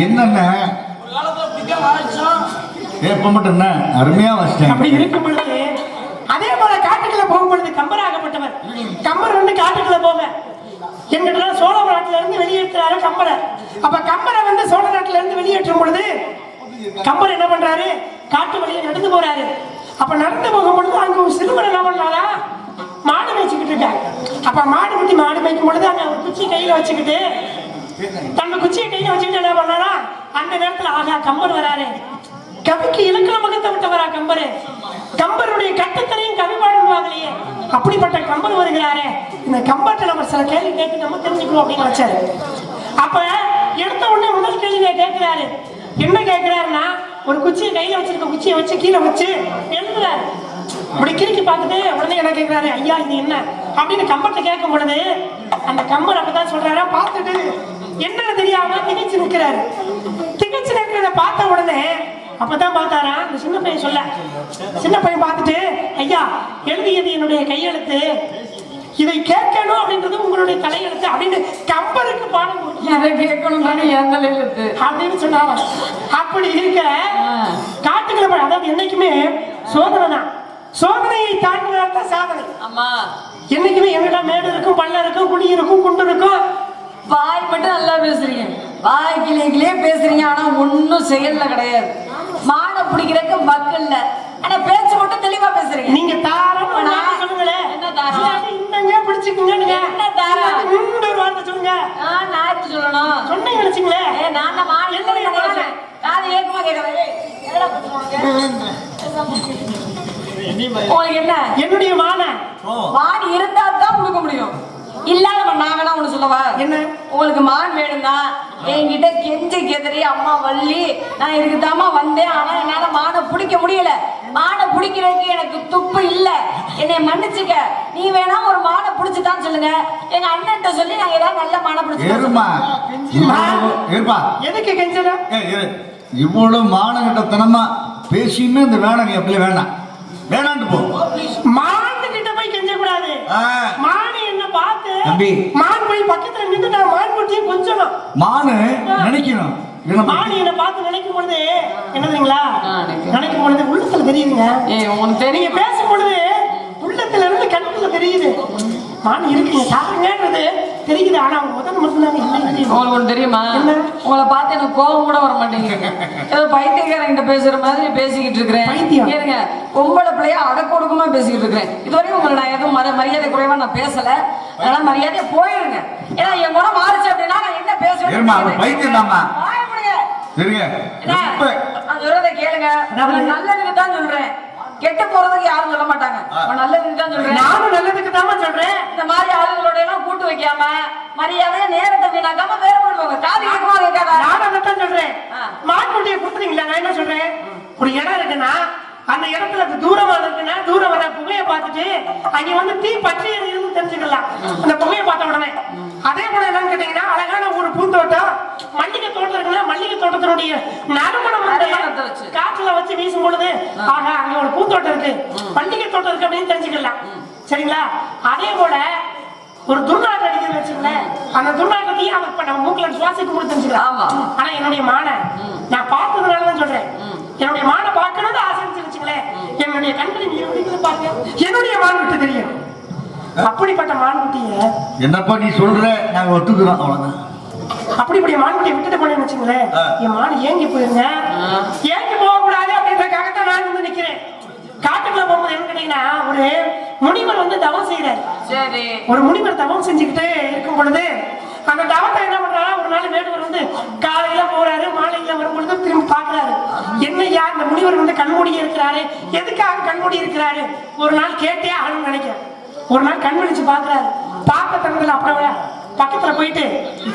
என்னென்ன ஏப்ப மட்டும் என்ன அருமையா வச்சிட்டேன். அப்படி இருக்கும் பொழுது அதே போல காட்டுக்குள்ள போகும் பொழுது கம்பராகப்பட்டவர் கம்பர் வந்து காட்டுக்குள்ள போக எங்கிட்ட சோழ நாட்டுல இருந்து வெளியேற்றாரு கம்பரை. அப்ப கம்பரை வந்து சோழ நாட்டுல இருந்து வெளியேற்றும் பொழுது கம்பர் என்ன பண்றாரு, காட்டு வழியை நடந்து போறாரு. அப்ப நடந்து போகும் பொழுது அங்க ஒரு சிறுவன் என்ன பண்ணாரா, மாடு மேய்ச்சிக்கிட்டு இருக்காரு. அப்ப மாடு மேய்க்கும் பொழுது அங்க ஒரு குச்சி கையில வச்சுக்கிட்டு தன்னை குச்சியை கையில வச்சுக்கிட்டு என்ன பண்ணாரா, அந்த நேரத்துல ஆகா கம்பர் வராரு, கவிக்கு இலக்கண முகத்தை விட்டவரா கம்பரு, கம்பருடைய கட்டுத்தனையும் கவி பாடுவாங்களையே அப்படிப்பட்ட கம்பர் வருகிறாரே, இந்த கம்பர்ட்ட நம்ம சில கேள்வி கேட்டு நம்ம தெரிஞ்சுக்கணும் அப்படின்னு வச்சாரு. அப்ப எடுத்த உடனே முதல் கேள்வியை கேட்கிறாரு. என்ன கேட்கிறாருன்னா, ஒரு குச்சியை கையில வச்சிருக்க குச்சியை வச்சு கீழே வச்சு எழுதுறாரு. அப்படி கிறுக்கி பார்த்துட்டு உடனே என்ன கேட்கிறாரு, ஐயா இது என்ன அப்படின்னு கம்பர்ட்ட கேட்கும் பொழுது அந்த கம்பர் அப்பதான் சொல்றாரா, பார்த்துட்டு என்னன்னு தெரியாம திகைச்சு நிற்கிறாரு. திகைச்சு நிற்கிறத பார்த்த உடனே அப்பதான் பார்த்தாரா அந்த சின்ன பையன் சொல்ல, சின்ன பையன் பார்த்துட்டு ஐயா எழுதியது என்னுடைய கையெழுத்து, இதை கேட்கணும் அப்படின்றது உங்களுடைய தலையெழுத்து அப்படின்னு கம்பருக்கு பாடம் கேட்கணும் அப்படின்னு சொன்னாங்க. அப்படி இருக்க காட்டுக்குள்ள போய், அதாவது என்னைக்குமே சோதனை தான், சோதனையை தாண்டினால்தான் சாதனை. ஆமா, என்னைக்குமே எங்கிட்ட மேடு இருக்கும், பள்ளம் இருக்கும், குடி இருக்கும், குண்டு இருக்கும். வாய் மட்டும் நல்லா பேசுறீங்க, வாய் கிளியே பேசுறீங்க, ஆனா ஒன்னும் செயல்ல கிடையாது. மானை பிடிக்கிறதுக்கு பக்கு இல்ல, ஆனா பேச்சு மட்டும் தெளிவா பேசுறீங்க. நீங்க தாரம் சொல்லுங்களேன், என்ன தாரம், இந்தங்க பிடிச்சுக்குங்க, என்ன தாரம் ஒரு வார்த்தை சொல்லுங்க. நான் சொல்லணும் சொன்னீங்க வச்சுங்களே, நான் தான் மான் நான் ஏக்கமா கேட்கறேன். உங்களுக்கு என்ன, என்னுடைய மானை மான் இருந்தா தான் கொடுக்க முடியும், இல்லாத நான் வேணா ஒண்ணு சொல்லவா, என்ன உங்களுக்கு மான் வேணும்னா என்கிட்ட கெஞ்சி கெதறி அம்மா வள்ளி நான் இதுக்கு தாமா வந்தேன், ஆனா என்னால மானை பிடிக்க முடியல, மானை பிடிக்கிறதுக்கு எனக்கு துப்பு இல்ல, என்னை மன்னிச்சுக்க, நீ வேணா ஒரு மானை பிடிச்சுதான் சொல்லுங்க, எங்க அண்ணன்ட்ட சொல்லி நாங்க ஏதாவது நல்ல மானை பிடிச்சிருப்பா. எதுக்கு கெஞ்சல, இவ்வளவு மானகிட்டத்தனமா பேசியுமே இந்த வேணாங்க எப்படி வேணாம் வேணாண்டு போ. மான் கிட்ட போய் கெஞ்ச கூடாது. மான் என்ன பார்த்து தம்பி, மான் போய் பக்கத்துல நின்று நான் மான் குட்டியை கொஞ்சணும், மானு நினைக்கணும். மான் என்ன பார்த்து நினைக்கும் பொழுது என்ன தெரியுங்களா, நினைக்கும் பொழுது உள்ளத்துல தெரியுதுங்க. நீங்க பேசும் பொழுது உள்ளத்துல இருந்து கண்ணுல தெரியுது, மான் இருக்குங்க சாருங்கன்றது தெரியுது. ஆனா அவங்க முதல்ல மட்டும்தாங்க இல்லை. உங்களுக்கு ஒண்ணு தெரியுமா? உங்களை பார்த்து எனக்கு கோபம் கூட வர மாட்டேங்குது. ஏதோ பைத்தியக்காரங்கிட்ட பேசுற மாதிரி பேசிக்கிட்டு இருக்கிறேன். ஏங்க பொம்பளை பிள்ளையா அடக்க ஒடுக்கமா பேசிக்கிட்டு இருக்கிறேன். இதுவரையும் உங்களை நான் எதுவும் மரியாதை குறைவா நான் பேசல. அதனால மரியாதையா போயிருங்க. ஏன்னா என் குணம் மாறுச்சு அப்படின்னா நான் என்ன பேசுவேன்? பைத்தியம்மா கேளுங்க. நல்லதுக்கு தான் சொல்றேன், கெட்ட போறதுக்கு யாரும் சொல்ல மாட்டாங்க. நல்லதுக்கு தான் சொல்றேன். நானும் நல்லதுக்கு தான் சொல்றேன். இந்த மாதிரி ஆளுங்களோட எல்லாம் கூட்டு வைக்காம மரியாதையா நேரத்தை வீணாக்காம வேற பண்ணுவாங்க. காது கேட்கமா கேட்காதா? நானும் அதான் சொல்றேன். மாட்டுட்டியை கொடுத்துறீங்களா? நான் என்ன சொல்றேன், ஒரு இடம் இருக்குன்னா அந்த இடத்துல தூரமா இருக்குன்னா தூரம் வர புகையை பார்த்துட்டு அங்க வந்து தீ பற்றி இருந்து தெரிஞ்சுக்கலாம் அந்த புகையை பார்த்த உடனே. அதே போல என்னன்னு கேட்டீங்கன்னா, அழகான ஒரு பூந்தோட்டம் மல்லிகை தோட்டம் இருக்குன்னா மல்லிகை தோட்டத்தினுடைய நறுமணம் வந்து காற்றுல வச்சு வீசும் பொழுது ஆகா அங்க ஒரு பூந்தோட்டம் இருக்கு, மல்லிகை தோட்டம் இருக்கு அப்படின்னு தெரிஞ்சுக்கலாம். சரிங்களா? அதே போல ஒரு துர்நாற்றம் அடிக்கிறது வச்சுங்களேன், அந்த துர்நாற்றத்தையும் அவன் நம்ம மூக்கில சுவாசிக்கும் போது தெரிஞ்சுக்கலாம். ஆனா என்னுடைய மானை நான் பார்த்ததுனாலதான் சொல்றேன். என்னுடைய மானை பார்க்கணும்னு ஆசை வச்சுங்களேன், என்னுடைய கண்களில் பாருங்க, என்னுடைய மான் விட்டு தெரியும். அப்படிப்பட்ட மான்குட்டிய என்னப்பா நீ சொல்ற, நாங்க ஒத்துக்கிறோம். அவ்வளவுதான். அப்படிப்பட்ட மான்குட்டியை விட்டுட்டு போனேன்னு வச்சுங்களேன், என் மான் ஏங்கி போயிருங்க. ஏங்கி போக கூடாது அப்படின்றதுக்காகத்தான் நான் வந்து நிக்கிறேன். காட்டுக்குள்ள போகும்போது என்ன கேட்டீங்கன்னா, ஒரு முனிவர் வந்து தவம் செய்யறாரு. சரி. ஒரு முனிவர் தவம் செஞ்சுக்கிட்டே இருக்கும் பொழுது அந்த தவத்தை என்ன பண்றாரு, ஒரு நாள் வேடுவர் வந்து காலையில போறாரு, மாலையில வரும் பொழுது திரும்பி பாக்குறாரு. என்னையா இந்த முனிவர் வந்து கண்மூடி இருக்கிறாரு, எதுக்காக கண்மூடி இருக்கிறாரு? ஒரு நாள் கேட்டே ஆகணும்னு நினைக்கிறேன். ஒரு நாள் கண் விழிச்சு பாக்குறாரு. பார்க்க தந்ததுல அப்புறம் பக்கத்துல போயிட்டு,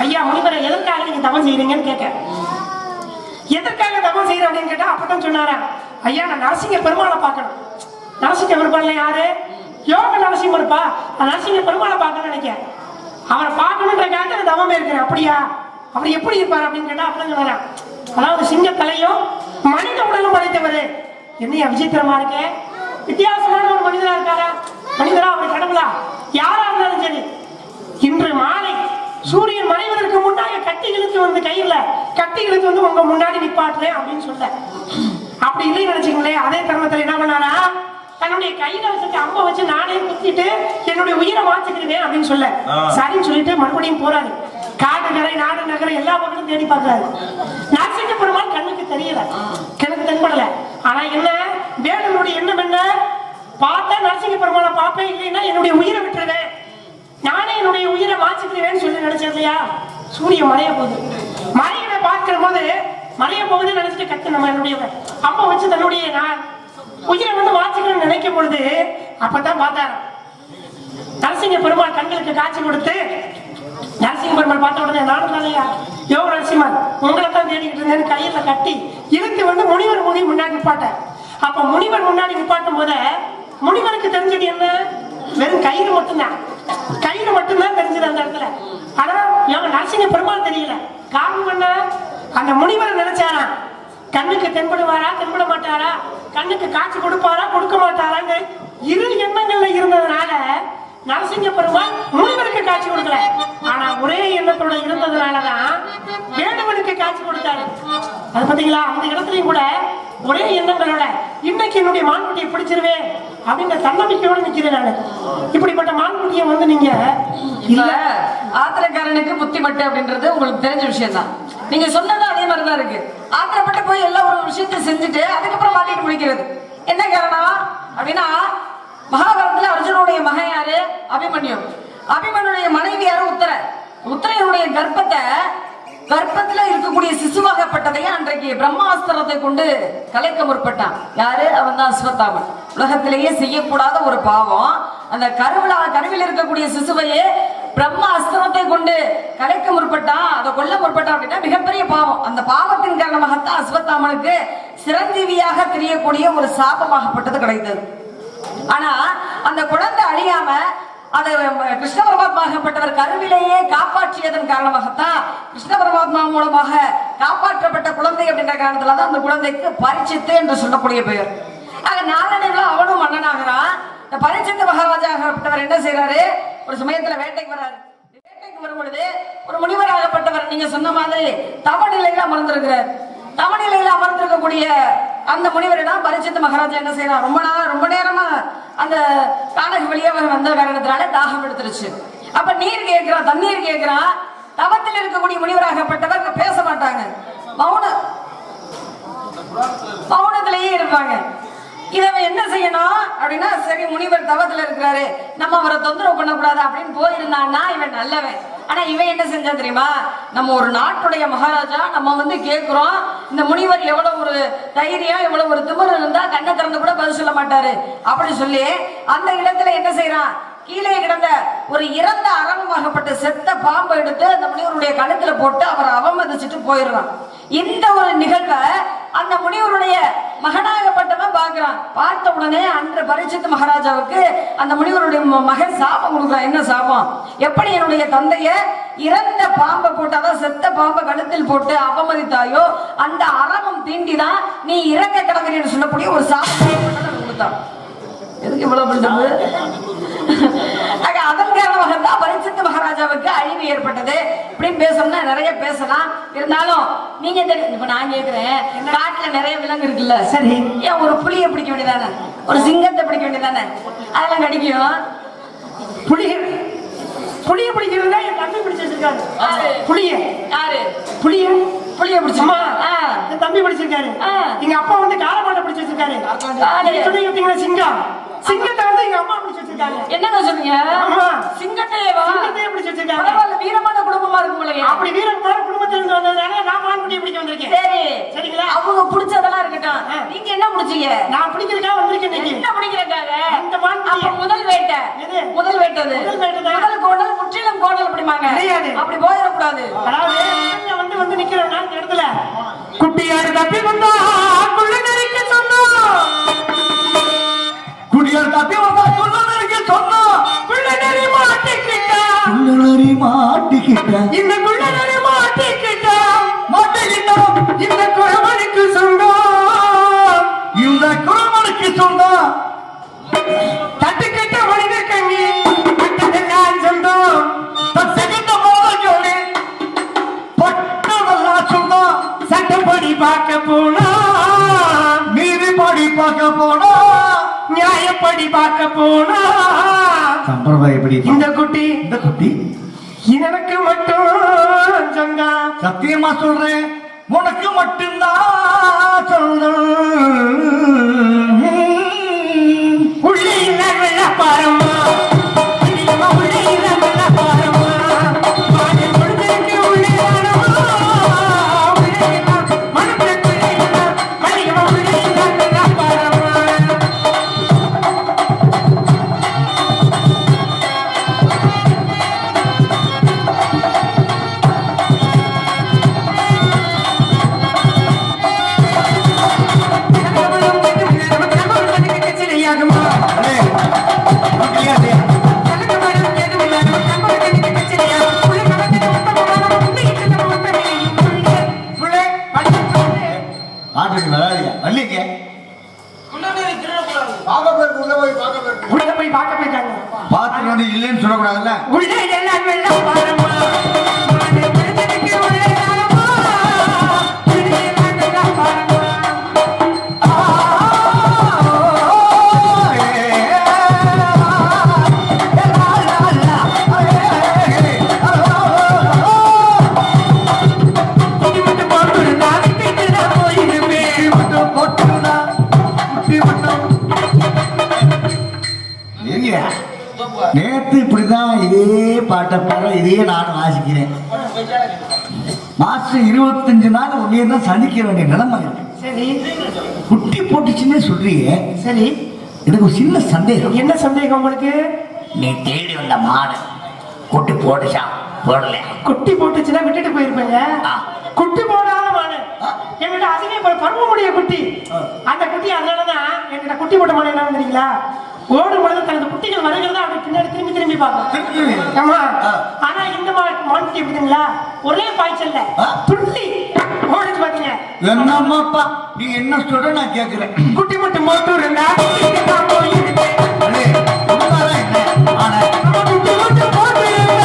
ஐயா முனிவரை எதற்காக நீங்க தவம் செய்யறீங்கன்னு கேட்க. எதற்காக தவம் செய்யற அப்படின்னு கேட்டா அப்பதான் சொன்னாரா, ஐயா நான் நரசிங்க பெருமாளை பார்க்கணும். நரசிங்க பெருமாள் யாரு? யோக நரசிம்மருப்பா. நரசிங்க பெருமாளை பார்க்கணும்னு நினைக்க. அவரை பார்க்கணுன்றக்காக தவமே இருக்கிறேன். அப்படியா? அவர் எப்படி இருப்பாரு அப்படின்னு கேட்டா அப்பதான் சொன்னாரா, அதாவது சிங்க தலையும் மனித உடலும் படைத்தவரு. என்னையா விசித்திரமா இருக்க, வித்தியாசமான ஒரு மனிதரா இருக்காரா? மனிதரா அவர் கடவுளா? யாரா இருந்தாலும் சரி, இன்று மாலை சூரியன் மறைவதற்கு முன்னாடி கட்டி இழுத்து வந்து கையில கட்டி இழுத்து வந்து உங்க முன்னாடி நிப்பாட்டுறேன் அப்படின்னு சொல்ல. அப்படி இல்லைன்னு நினைச்சுங்களேன், அதே தருணத்துல என்ன பண்ணாரா, தன்னுடைய கையில வச்சுட்டு அம்மா வச்சு நானே குத்திட்டு என்னுடைய உயிரை மாத்திக்கிறேன் அப்படின்னு சொல்ல. சரின்னு சொல்லிட்டு மறுபடியும் போறாரு. காடு கரை நாடு நகரம் எல்லா பக்கமும் தேடி பார்க்கிறாரு. நரசிங்க பெருமாள் கண்ணுக்கு தெரியல, கிணக்கு தென்படல. ஆனா என்ன வேடனுடைய எண்ணம் என்ன, பார்த்தா நரசிங்க பெருமாளை பார்ப்பேன், இல்லைன்னா என்னுடைய உயிரை விட்டுருவேன், நானே என்னுடைய உயிரை மாற்றிக்கிறேன்னு சொல்லி நினைச்சேன் இல்லையா. சூரியன் மறைய போகுது. மறையில பார்க்கிற போது மறைய போகுதுன்னு நினைச்சிட்டு கத்து நம்ம என்னுடைய அம்மா வச்சு தன்னுடைய நான் உயிரை வந்து மாற்றிக்கிறேன்னு நினைக்கும் பொழுது அப்பதான் பார்த்தாரு நரசிங்க பெருமாள் கண்களுக்கு காட்சி கொடுத்து. நரசிங்க பெருமாள் பார்த்த உடனே நானும் இல்லையா யோக நரசிம்மன் உங்களை தான் தேடிக்கிட்டு இருந்தேன்னு கையில கட்டி இழுத்து வந்து முனிவர் முன்னாடி நிப்பாட்டேன். அப்ப முனிவர் முன்னாடி நிப்பாட்டும் போத முனிவருக்கு தெரிஞ்சது என்ன, வெறும் கயிறு மட்டும்தான். கயிறு மட்டும்தான் தெரிஞ்சது அந்த இடத்துல. ஆனா நரசிங்க பெருமாள் தெரியல. காரணம் என்ன, அந்த முனிவரை நினைச்சாரா, கண்ணுக்கு தென்படுவாரா தென்பட மாட்டாரா, கண்ணுக்கு காட்சி கொடுப்பாரா கொடுக்க மாட்டாரான்னு இரு எண்ணங்கள்ல இருந்ததுனால நரசிங்க பெருமாள் முனிவருக்கு காட்சி கொடுக்கல. ஆனா ஒரே எண்ணத்தோட இருந்ததுனாலதான் வேடுவனுக்கு காட்சி கொடுத்தாரு. அது பாத்தீங்களா, அந்த இடத்துலயும் கூட ஒரே எண்ணங்களோட இன்னைக்கு என்னுடைய மான்குட்டியை பிடிச்சிருவேன் அப்படின்ற தன்னம்பிக்கையோட நிக்கிறேன் நானு. இப்படிப்பட்ட மான்குட்டியை வந்து நீங்க இல்ல, ஆத்திரக்காரனுக்கு புத்திமட்டு அப்படின்றது உங்களுக்கு தெரிஞ்ச விஷயம் தான். நீங்க சொன்னதும் அதே மாதிரிதான் இருக்கு. ஆத்திரப்பட்டு போய் எல்லா ஒரு விஷயத்தை செஞ்சுட்டு அதுக்கப்புறம் மாட்டிட்டு முடிக்கிறது. என்ன காரணம் அப்படின்னா, மகாபாரதத்துல அர்ஜுனுடைய மகன் யாரு, அபிமன்யு. அபிமன்யுடைய மனைவி யாரு, உத்தர. உத்தரையுடைய கர்ப்பத்துல இருக்கக்கூடிய சிசுவாகப்பட்டதையே அன்றைக்கு பிரம்மாஸ்திரத்தை கொண்டு கலைக்க முற்பட்டான். யாரு? அவன் தான் அஸ்வத்தாமன். உலகத்திலேயே செய்யக்கூடாத ஒரு பாவம், அந்த கருவில் இருக்கக்கூடிய சிசுவையே பிரம்மா அஸ்திரத்தை கொண்டு கலைக்க முற்பட்டான், அதை கொல்ல முற்பட்டான் அப்படின்னா மிகப்பெரிய பாவம். அந்த பாவத்தின் காரணமாகத்தான் அஸ்வத்தாமனுக்கு சிரஞ்சீவியாக தெரியக்கூடிய ஒரு சாபமாகப்பட்டது கிடைத்தது. ஆனா அந்த குழந்தை அழியாம அதை கிருஷ்ண பரமாத்மாகப்பட்டவர் கருவிலேயே காப்பாற்றியதன் காரணமாகத்தான் கிருஷ்ண பரமாத்மா மூலமாக காப்பாற்றப்பட்ட குழந்தை அப்படின்ற காரணத்துலதான் அந்த குழந்தைக்கு பரிச்சித்து என்று சொல்லக்கூடிய பெயர். ஆக நாளடைவில் அவனும் மன்னனாகிறான். இந்த பரிச்சித்து மகாராஜாகப்பட்டவர் என்ன செய்யறாரு, ஒரு சமயத்துல வேட்டைக்கு வர்றாரு. வேட்டைக்கு வரும் பொழுது ஒரு முனிவராகப்பட்டவர் நீங்க சொன்ன மாதிரி தவநிலையில அமர்ந்திருக்கிறார். தவநிலையில அமர்ந்திருக்கக்கூடிய அந்த முனிவரிடம் பரிச்சித்து மகாராஜா என்ன செய்யறார், ரொம்ப நேரமா அந்த கானக வெளியே வந்த காரணத்தினால தாகம் எடுத்துருச்சு. அப்ப நீர் கேட்கிறான், தண்ணீர் கேட்கிறான். தவத்தில் இருக்கக்கூடிய முனிவராகப்பட்டவர் பேச மாட்டாங்க, மௌனத்திலேயே இருப்பாங்க. இதை என்ன செய்யணும் அப்படின்னா, சரி முனிவர் தவத்துல இருக்கிறாரு, நம்ம அவரை தொந்தரவு பண்ணக்கூடாது அப்படின்னு போயிருந்தான்னா இவன் நல்லவன். ஆனா இவன் என்ன செஞ்சா தெரியுமா, நம்ம ஒரு நாட்டுடைய மகாராஜா, நம்ம கேட்கிறோம், இந்த முனிவர் எவ்வளவு ஒரு தைரியம், எவ்வளவு ஒரு திமிரு இருந்தா கண்ணை திறந்து கூட பதில் சொல்ல மாட்டாரு அப்படி சொல்லி அந்த இடத்துல என்ன செய்யறான், கீழே கிடந்த ஒரு இறந்த அரவமாகப்பட்ட செத்த பாம்பை எடுத்து அந்த முனிவருடைய கழுத்துல போட்டு அவரை அவமதிச்சுட்டு போயிடுறான். இந்த ஒரு நிகழ்வை அந்த முனிவருடைய மகனாகப்பட்டவன் பார்க்கிறான். பார்த்த உடனே அன்று பரீட்சித் மகாராஜாவுக்கு அந்த முனிவருடைய மகன் சாபம் கொடுக்குறான். என்ன சாபம், எப்படி என்னுடைய தந்தைய இறந்த பாம்பை போட்டு, அதாவது செத்த பாம்பை கழுத்தில் போட்டு அவமதித்தாயோ அந்த அரவம் தீண்டிதான் நீ இறங்க கிடங்குறேன்னு சொல்லக்கூடிய ஒரு சாபம் கொடுத்தான். எதுக்கு இவ்வளவு அதன் காரணமாக தான் பரீட்சித் மகாராஜாவுக்கு அழிவு ஏற்பட்டது. இப்படின்னு பேசணும்னா நிறைய பேசலாம். இருந்தாலும் நீங்க இப்ப நான் கேக்குறேன், காட்டுல நிறைய விலங்கு இருக்குல்ல, சரி ஏன் ஒரு புலியை பிடிக்க வேண்டியதானே, ஒரு சிங்கத்தை பிடிக்க வேண்டியதானே, அதெல்லாம் கடிக்கும். புளிய பிடிக்கிறதா என் தம்பி பிடிச்சு வச்சிருக்காரு. புளிய யாரு, புளிய புளிய பிடிச்சுமா என் தம்பி பிடிச்சிருக்காரு. எங்க அப்பா காலமாட்டை பிடிச்சு வச்சிருக்காரு. சிங்கம், சிங்கத்தை எங்க அம்மா பிடிச்சு வச்சிருக்காங்க. என்னங்க சொல்றீங்க, சிங்கத்தையேவா பிடிச்சு வச்சிருக்காங்க. வீரமான குடும்பமா இருக்கும். அப்படி வீரமான குடும்பத்துல இருந்து வந்ததுனால நான் மான்குட்டியை பிடிக்க வந்திருக்கேன். சரி சரிங்களா, அவங்க பிடிச்சதெல்லாம் இருக்கட்டும், நீங்க என்ன பிடிச்சீங்க? நான் பிடிக்கிறதுக்காக வந்திருக்கேன். என்ன பிடிக்கிறதுக்காக? இந்த மான்குட்டி முதல் வேட்டை, முதல் வேட்டது, முதல் கோடல், முற்றிலும் கோடல் அப்படிமாங்க. அப்படி போயிடக்கூடாது. அதாவது வந்து நிக்கிறோம் நான் இந்த இடத்துல, குட்டியார் தப்பி வந்தா குள்ளநரிக்கு சொன்னோம், குடியார் தப்பி வந்தா குள்ளநரிக்கு சொன்னோம், குள்ளநரி மாட்டிக்கிட்டா, குள்ளநரி மாட்டிக்கிட்டா, இந்த குள்ளநரி மாட்டிக்கிட்டா, மாட்டிக்கிட்டோம், இந்த குழவனுக்கு சொன்னோம், இந்த குழவனுக்கு சொன்னோம், தட்டுக்கிட்ட மனிதர் கங்கி பட்டதெல்லாம் சொந்தம், செகண்ட போல ஜோடி பட்டதெல்லாம் சொன்னோம், சட்டப்படி பார்க்க போனா, நீதிப்படி பார்க்க போனா, நியாயப்படி பார்க்க போனா, சம்பிரதாயப்படி இந்த குட்டி எனக்கு மட்டும் சொந்தம். சத்தியமா சொல்றேன், உனக்கு மட்டும்தான் சொல்றேன். உள்ளே இல்ல வெள்ள பாரம்மா, உள்ளே இல்ல வெள்ள பாரம்மா, பாடல் கொடுத்திருக்கு உள்ளே தானம்மா, உள்ளே இல்ல மனத்துக்குள்ளே இல்ல மல்லிகமா, உள்ளே இல்ல வெள்ள பாரம்மா. ஆட்டுக்கு விளையாடியா வள்ளிங்க உள்ள போய் பார்க்க போயிட்டாங்க. பார்த்து இல்லைன்னு சொல்லக்கூடாதுல்ல. உள்ளே எல்லாம் வெள்ளம் பாரம்மா, பாடல் கொடுத்திருக்கு உள்ளே தானம்மா, உள்ளே எல்லாம் வெள்ளம் பாரம்மா. நேற்று இப்படிதான் இதே பாட்டை பாட இதே நானும் வாசிக்கிறேன். மாசம் 25 நாள் உடனே தான் சந்திக்க வேண்டிய நிலைமை இருக்கு. சரி, குட்டி போட்டுச்சுன்னே சொல்றீங்க. சரி, எனக்கு ஒரு சின்ன சந்தேகம். என்ன சந்தேகம் உங்களுக்கு? நீ தேடி வந்த மாடு குட்டி போட்டுச்சா போடல? குட்டி போட்டுச்சுன்னா விட்டுட்டு போயிருப்பேங்க. குட்டி போடாத மாடு என்கிட்ட அதுவே பருவமுடைய குட்டி. அந்த குட்டி அதனாலதான் என்கிட்ட குட்டி போட்ட மாடு என்ன தெரியுங்களா, ஓடும் பொழுது தனது குட்டிகள் வருகிறதா அப்படி பின்னாடி திரும்பி திரும்பி பார்க்கும். ஆமா, ஆனா இந்த மான்குட்டி எப்படிங்களா, ஒரே பாய்ச்சல்ல துள்ளி ஓடிச்சு பாத்தீங்க. என்னம்மாப்பா நீ என்ன சொல்ற நான் கேட்கிறேன். குட்டி மட்டும் போட்டு இருந்தா போயிருக்கேன். குட்டி மட்டும் போட்டு இருந்தா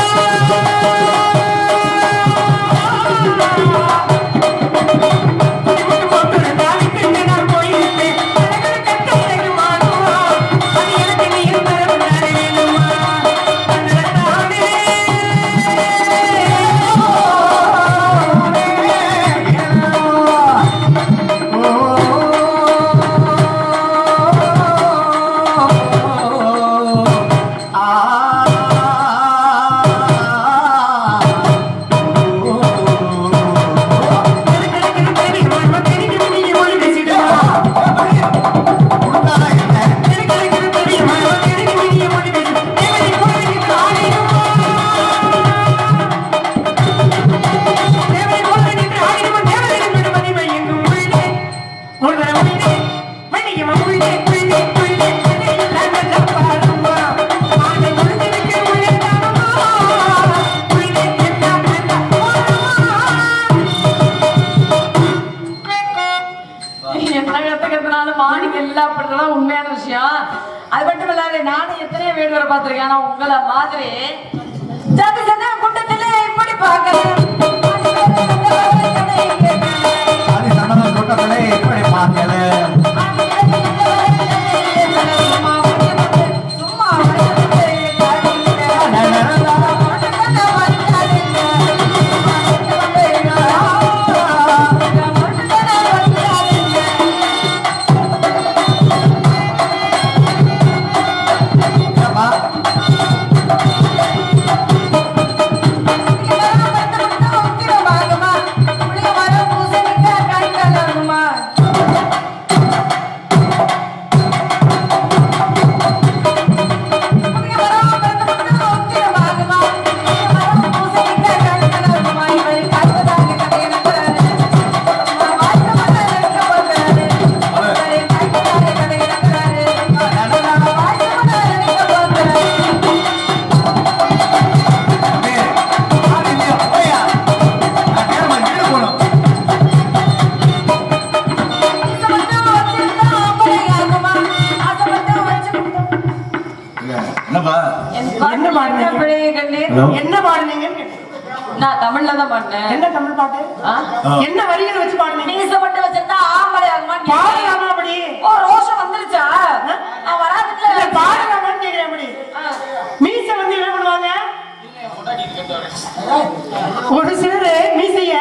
என்ன கத்துக்கிறதுனாலும் மாணிக்க எல்லாம் அப்படிதான் உண்மையான விஷயம். அது மட்டும் இல்லாத நானும் எத்தனையோ வீடு வர பார்த்திருக்கேன். ஆனா உங்களை மாதிரி ஜாதி ஜன கூட்டத்திலே இப்படி பார்க்கிறேன். அது சந்தன கூட்டத்திலே இப்படி பார்க்கிறேன். என்ன பாடுனீங்க? நான் தமிழ்ல தான் பாடினேன். என்ன தமிழ் பாட்டு? என்ன வரிகளை வச்சு பாடுனீங்க? மீச மட்டும் வச்சிருந்தா ஆம்பளை ஆகுமான்னு பாடலாமா அப்படி? ஓ ரோஷம் வந்துருச்சா? நான் வராதுல பாடலாமான்னு கேக்குறேன். அப்படி மீச வந்து என்ன பண்ணுவாங்க? ஒரு சிலரு மீசைய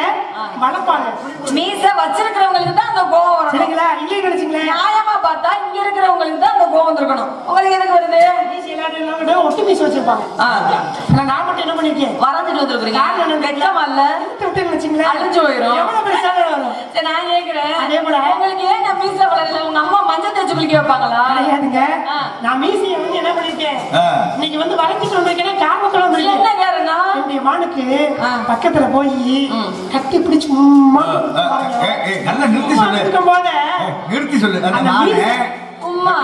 வளர்ப்பாங்க. மீச வச்சிருக்கிறவங்களுக்கு தான் அந்த கோவம் வரும். சரிங்களா? இல்லைன்னு நினைச்சீங்களே? நியாயமா பார்த்தா இங்க இருக்கிறவங்களுக்கு தான் அந்த கோவம் இருக்கணும். உங்களுக்கு எதுக்கு வருது? மீசை எல்லாரும் ஒட்டு மீசை வச்சிருப்பாங்க. நான் மட்டும் என்ன பண்ணிருக்கேன்? வரைஞ்சிட்டு வந்துருக்கீங்க. வெச்சமா இல்ல விட்டு நினைச்சீங்களே? அழிஞ்சு போயிடும். எவ்வளவு பெருசா வரும்? சரி நான் கேக்குறேன். அதே போல உங்களுக்கு ஏன் மீச வளரல? உங்க அம்மா மஞ்சள் தேய்ச்சி குளிக்க வைப்பாங்களா? கிடையாதுங்க. நான் மீசைய வந்து என்ன பண்ணிருக்கேன்? இன்னைக்கு வந்து வரைஞ்சிட்டு வந்திருக்கேன். காரணத்துல வந்திருக்கேன். என்ன காரணம்? என்னுடைய மானுக்கு பக்கத்துல போய் கட்டி பிடிச்சு சும்மா நல்லா நிறுத்தி சொல்லு. நிறுத்தி சொல்லு. உம்மா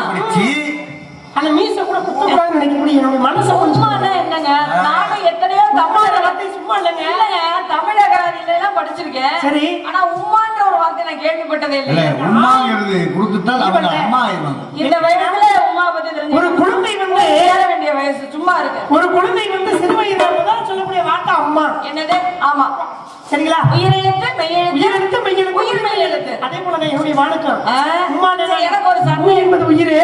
அந்த மீச கூட குத்தக்கூடாதுன்னு நினைக்கக்கூடிய என்னுடைய மனசை சும்மா என்னங்க? நானும் எத்தனையோ தமிழ் வார்த்தை சும்மா இல்லைங்க. இல்லைங்க தமிழகராதியில எல்லாம் படிச்சிருக்கேன். சரி. ஆனா உம்மான்ற ஒரு வார்த்தை நான் கேள்விப்பட்டதே இல்ல. இல்லை. உம்மாங்கிறது கொடுத்துட்டால் அவங்க அம்மா ஆயிடுவாங்க. இந்த வயசுல உம்மா பத்தி தெரிஞ்சு ஒரு குழந்தை வந்து ஏற வேண்டிய வயசு சும்மா இருக்கு. ஒரு குழந்தை வந்து சிறு வயதாகதான் சொல்லக்கூடிய வார்த்தை அம்மா. என்னது? ஆமா. சரிங்களா? உயிரெழுத்து மெய்யெழுத்து உயிரெழுத்து மெய்யெழுத்து உயிர் மெய்யெழுத்து. அதே போலதான் என்னுடைய வானுக்கும் அம்மா எனக்கு ஒரு சந்தேகம். என்பது உயிர்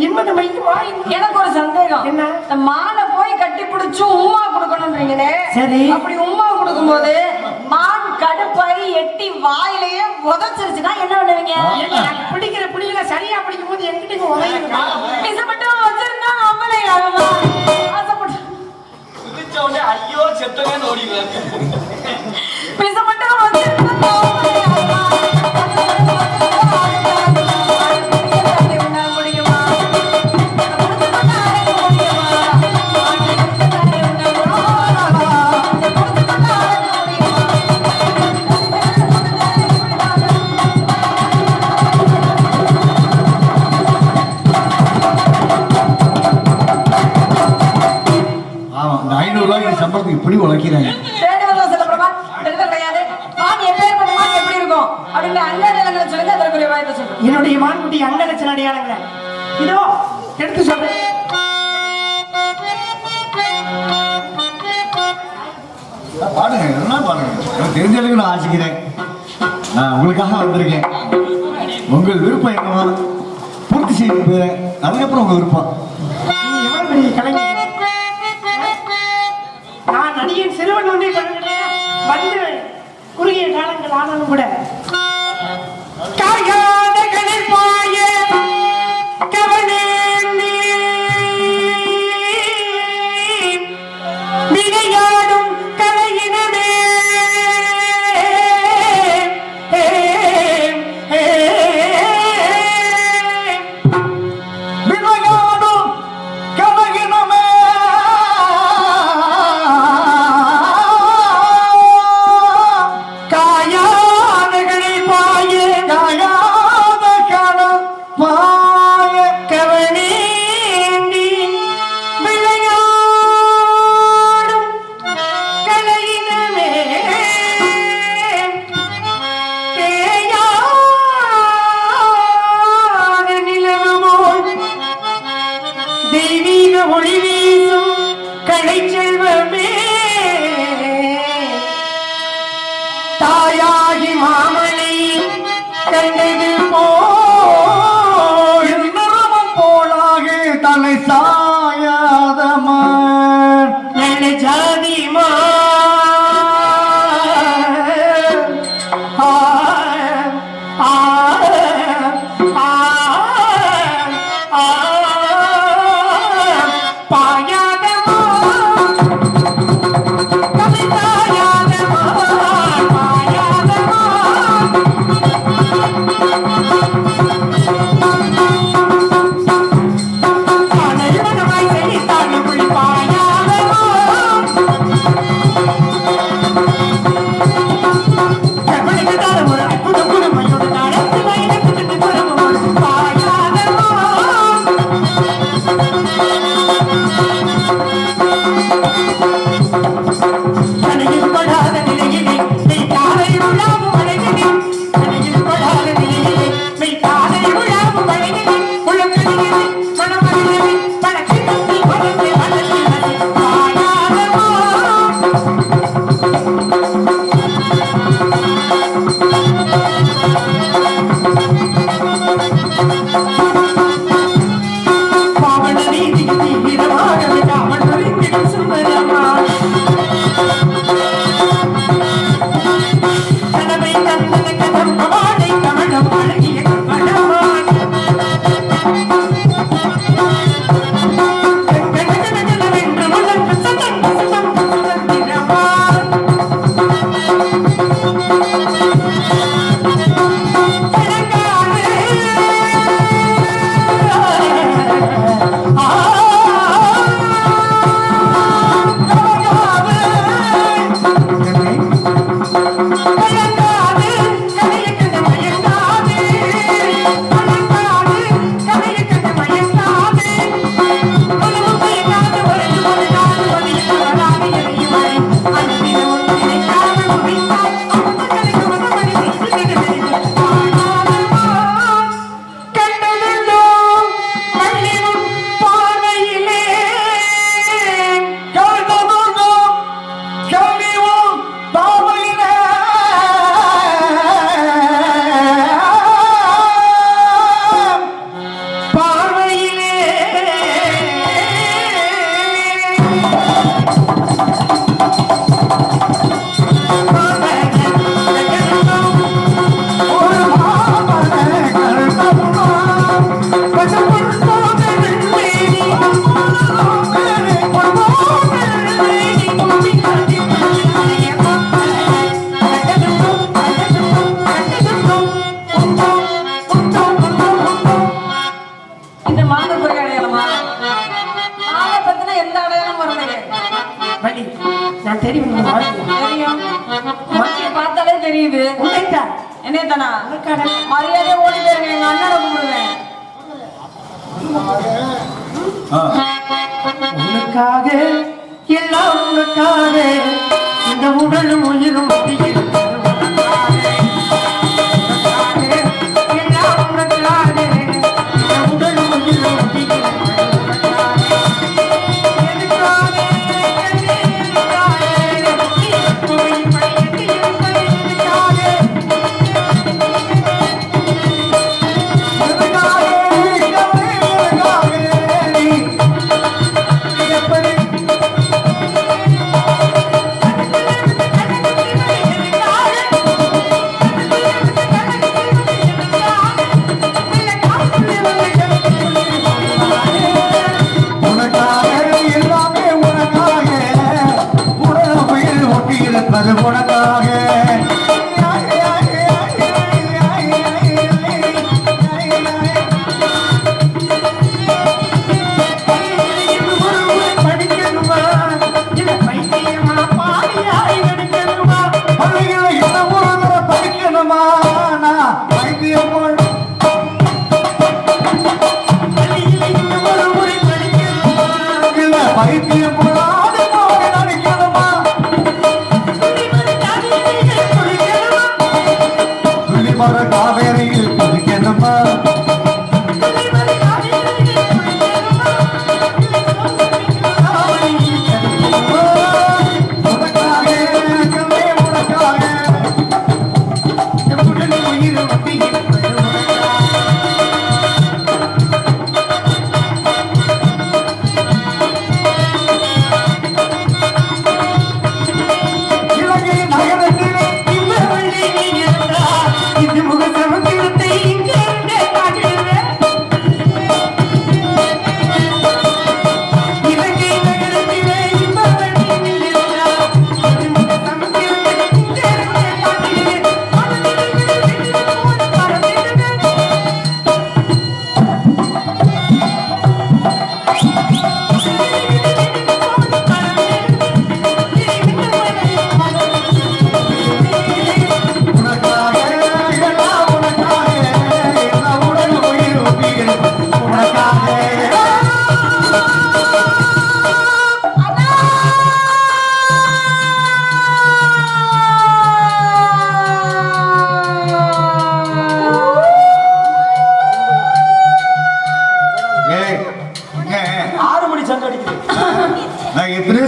என்பது மெய்யுமா? எனக்கு ஒரு சந்தேகம். என்ன? இந்த மானை போய் கட்டி பிடிச்சு உம்மா கொடுக்கணும்ன்றீங்களே. சரி. அப்படி உம்மா கொடுக்கும்போது மான் கடுப்பாயி எட்டி வாயிலேயே உதச்சிருச்சுன்னா என்ன பண்ணுவீங்க? பிடிக்கிற புடியில சரியா பிடிக்கும் போது எங்கிட்ட உதவிங்க மிசப்பட்டும் வச்சிருந்தா நம்மளே ஆகுமா? ஆசைப்பட்டு ஐயோ செத்தவேன்னு ஓடிடுவாங்க. மிசப்பட்டும் வச்சிருந்தா நம்மளே ஆகுமா? சம்பளத்துக்கு இப்படி உழைக்கிறாங்க. என்னுடைய மான்குட்டி அங்க லட்சண அடையாளங்க இதோ எடுத்து சொல்றேன். பாடுங்க, என்ன பாடுங்க. எனக்கு தெரிஞ்ச அளவுக்கு நான் ஆசிக்கிறேன். நான் உங்களுக்காக வந்திருக்கேன். உங்கள் விருப்பம் என்னவா பூர்த்தி செய்து போயிறேன். அதுக்கப்புறம் உங்க விருப்பம். எவ்வளவு பெரிய கலைஞர். நான் நடிகன் சிறுவன் ஒன்றே வந்து குறுகிய காலங்கள் ஆனாலும் கூட காயாதைகளில் பாய கவனேந்தி விளையாடும் கலையினமே விளையாடும் கலையினமே காயாதைகள் நான் தெரியும் தெரியும். மனுஷிய பார்த்தாலே தெரியுது. என்ன தானா மரியாதை ஓடி போயிருங்க. எங்க அண்ணனை கூப்பிடுவேன். உனக்காக எல்லாம் உனக்காக இந்த உடலும் உயிரும்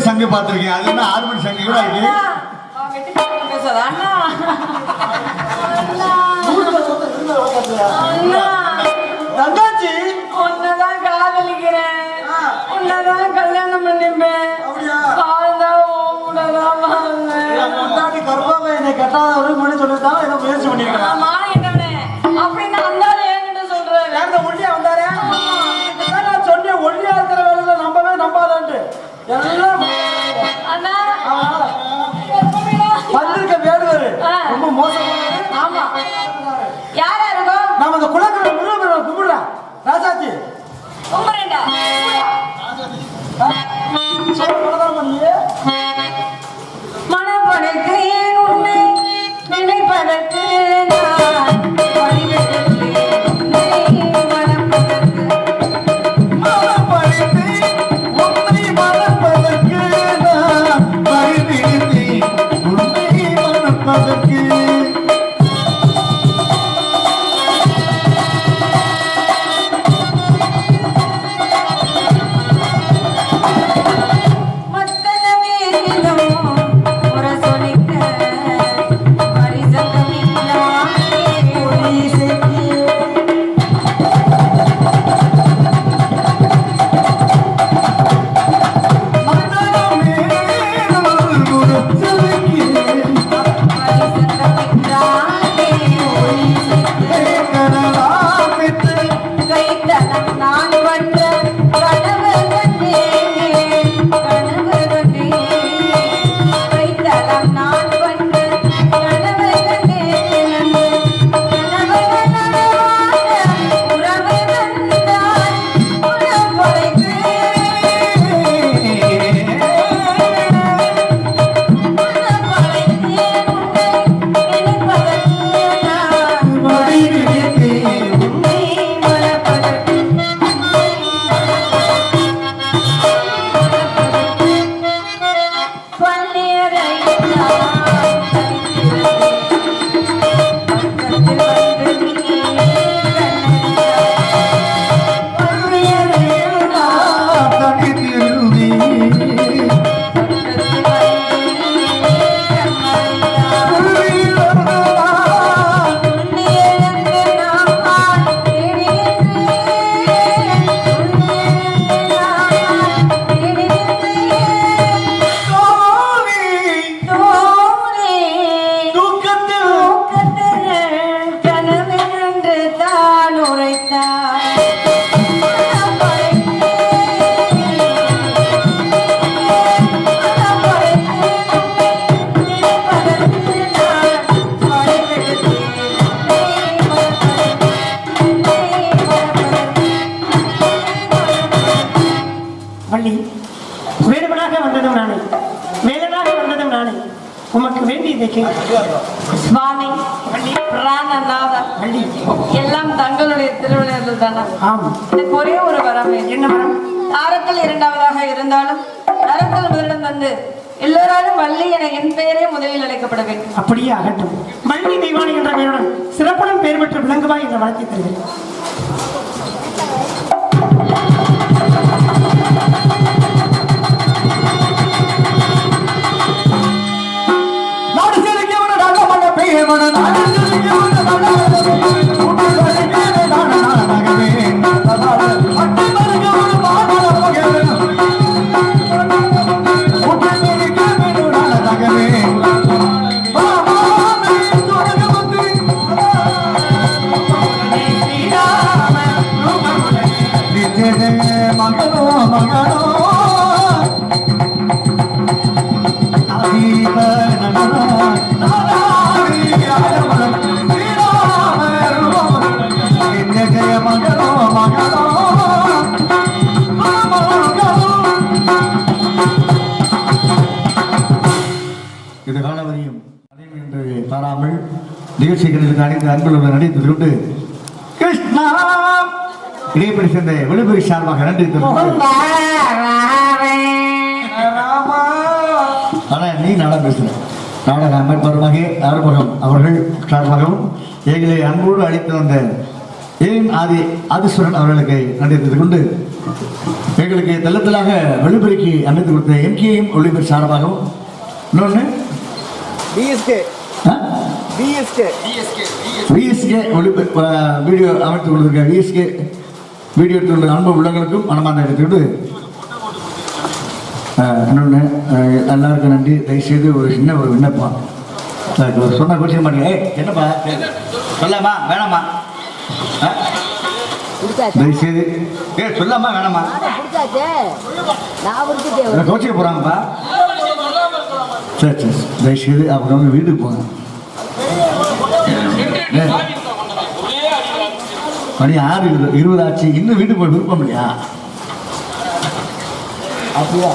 சங்கு பார்த்திருக்கேன். அது என்ன 6 மணி சங்கு கூட இருக்கு. பேசாத அண்ணா. தங்காச்சி உன்னதான் காதலிக்கிறேன். உன்னதான் கல்யாணம் பண்ணிப்பேன். கர்ப்பாவை என்னை கட்டாதவரு மணி சொல்லிதான் என்ன முயற்சி பண்ணிருக்கேன். அப்படின்னா வந்தாலும் என்கிட்ட சொல்றேன். ஒல்லியா வந்தாரு நான் சொன்னேன். ஒல்லியா இருக்கிற வேலையில நம்பவே நம்பாதான்ட்டு எல்லாம் வந்திருக்க வேடுவாரு ரொம்ப மோசமானது. ஆமா யாரா இருக்கும்? நாம அந்த குலக்கரை முருகன் கும்பிடுறேன். ராசாச்சி கும்பிடுறேன்டா. மனப்படைக்கு உன்னை நினைப்பதற்கு நான் உரைத்தான் வள்ளி, வேடுவனாக வந்ததும் நானே, வேலனாக வந்ததும் நானே. உமக்கு வேண்டியதை கேட்க சுவாமி பிராணநாதர் வள்ளி. எல்லாம் தங்களுடைய திருவிழாவில் தானா? ஆம். எனக்கு ஒரே ஒரு வரம் என்ன வரம்? தாரத்தில் இரண்டாவதாக இருந்தாலும் நரத்தில் முதலிடம் வந்து எல்லோராலும் வள்ளி என என் பெயரே முதலில் அழைக்கப்பட வேண்டும். அப்படியே ஆகட்டும். வள்ளி தெய்வானை என்ற பெயருடன் சிறப்புடன் பெயர் பெற்று விளங்குவா என்ற வளர்த்தி தருகிறேன். இது காலவரியும் என்று பாராமல் நிகழ்ச்சிகளுக்கு அனைத்து அன்புடன் நடித்துக் கொண்டு கிருஷ்ணா இடைப்படி சேர்ந்த விழுப்புரி சார்பாக நன்றி ஆனா நீ நல்லா பேசுற நாடக அமைப்பருமாக ஆறுமுகம் அவர்கள் சார்பாகவும் எங்களை அன்போடு அழைத்து வந்த ஏன் ஆதிஸ்வரன் அவர்களுக்கு நன்றி தெரிவித்துக் கொண்டு எங்களுக்கு தள்ளத்தலாக விழுப்புரிக்கு அமைத்து கொடுத்த எம்கேயும் ஒளிபர் சார்பாகவும் இன்னொன்று பிஎஸ்கே வீடியோ அமைத்து கொடுத்திருக்க விஎஸ்கே வீடியோ எடுத்துள்ள அன்பு உள்ளங்களுக்கும் மனமார்ந்த எடுத்துக்கிட்டு இன்னொன்று எல்லாருக்கும் நன்றி. தயவுசெய்து ஒரு சின்ன ஒரு விண்ணப்பம் சொன்ன கோச்சிக்க மாட்டீங்க. என்னப்பா சொல்லாமா வேணாமா? தயவுசெய்து சொல்லாமா வேணாமா? கோச்சிக்க போறாங்கப்பா. சரி சரி தயவுசெய்து அவங்க வீட்டுக்கு போங்க. மணி 6:20 ஆச்சு. இன்னும் வீட்டுக்கு போய் விருப்பம் இல்லையா? அப்படியா?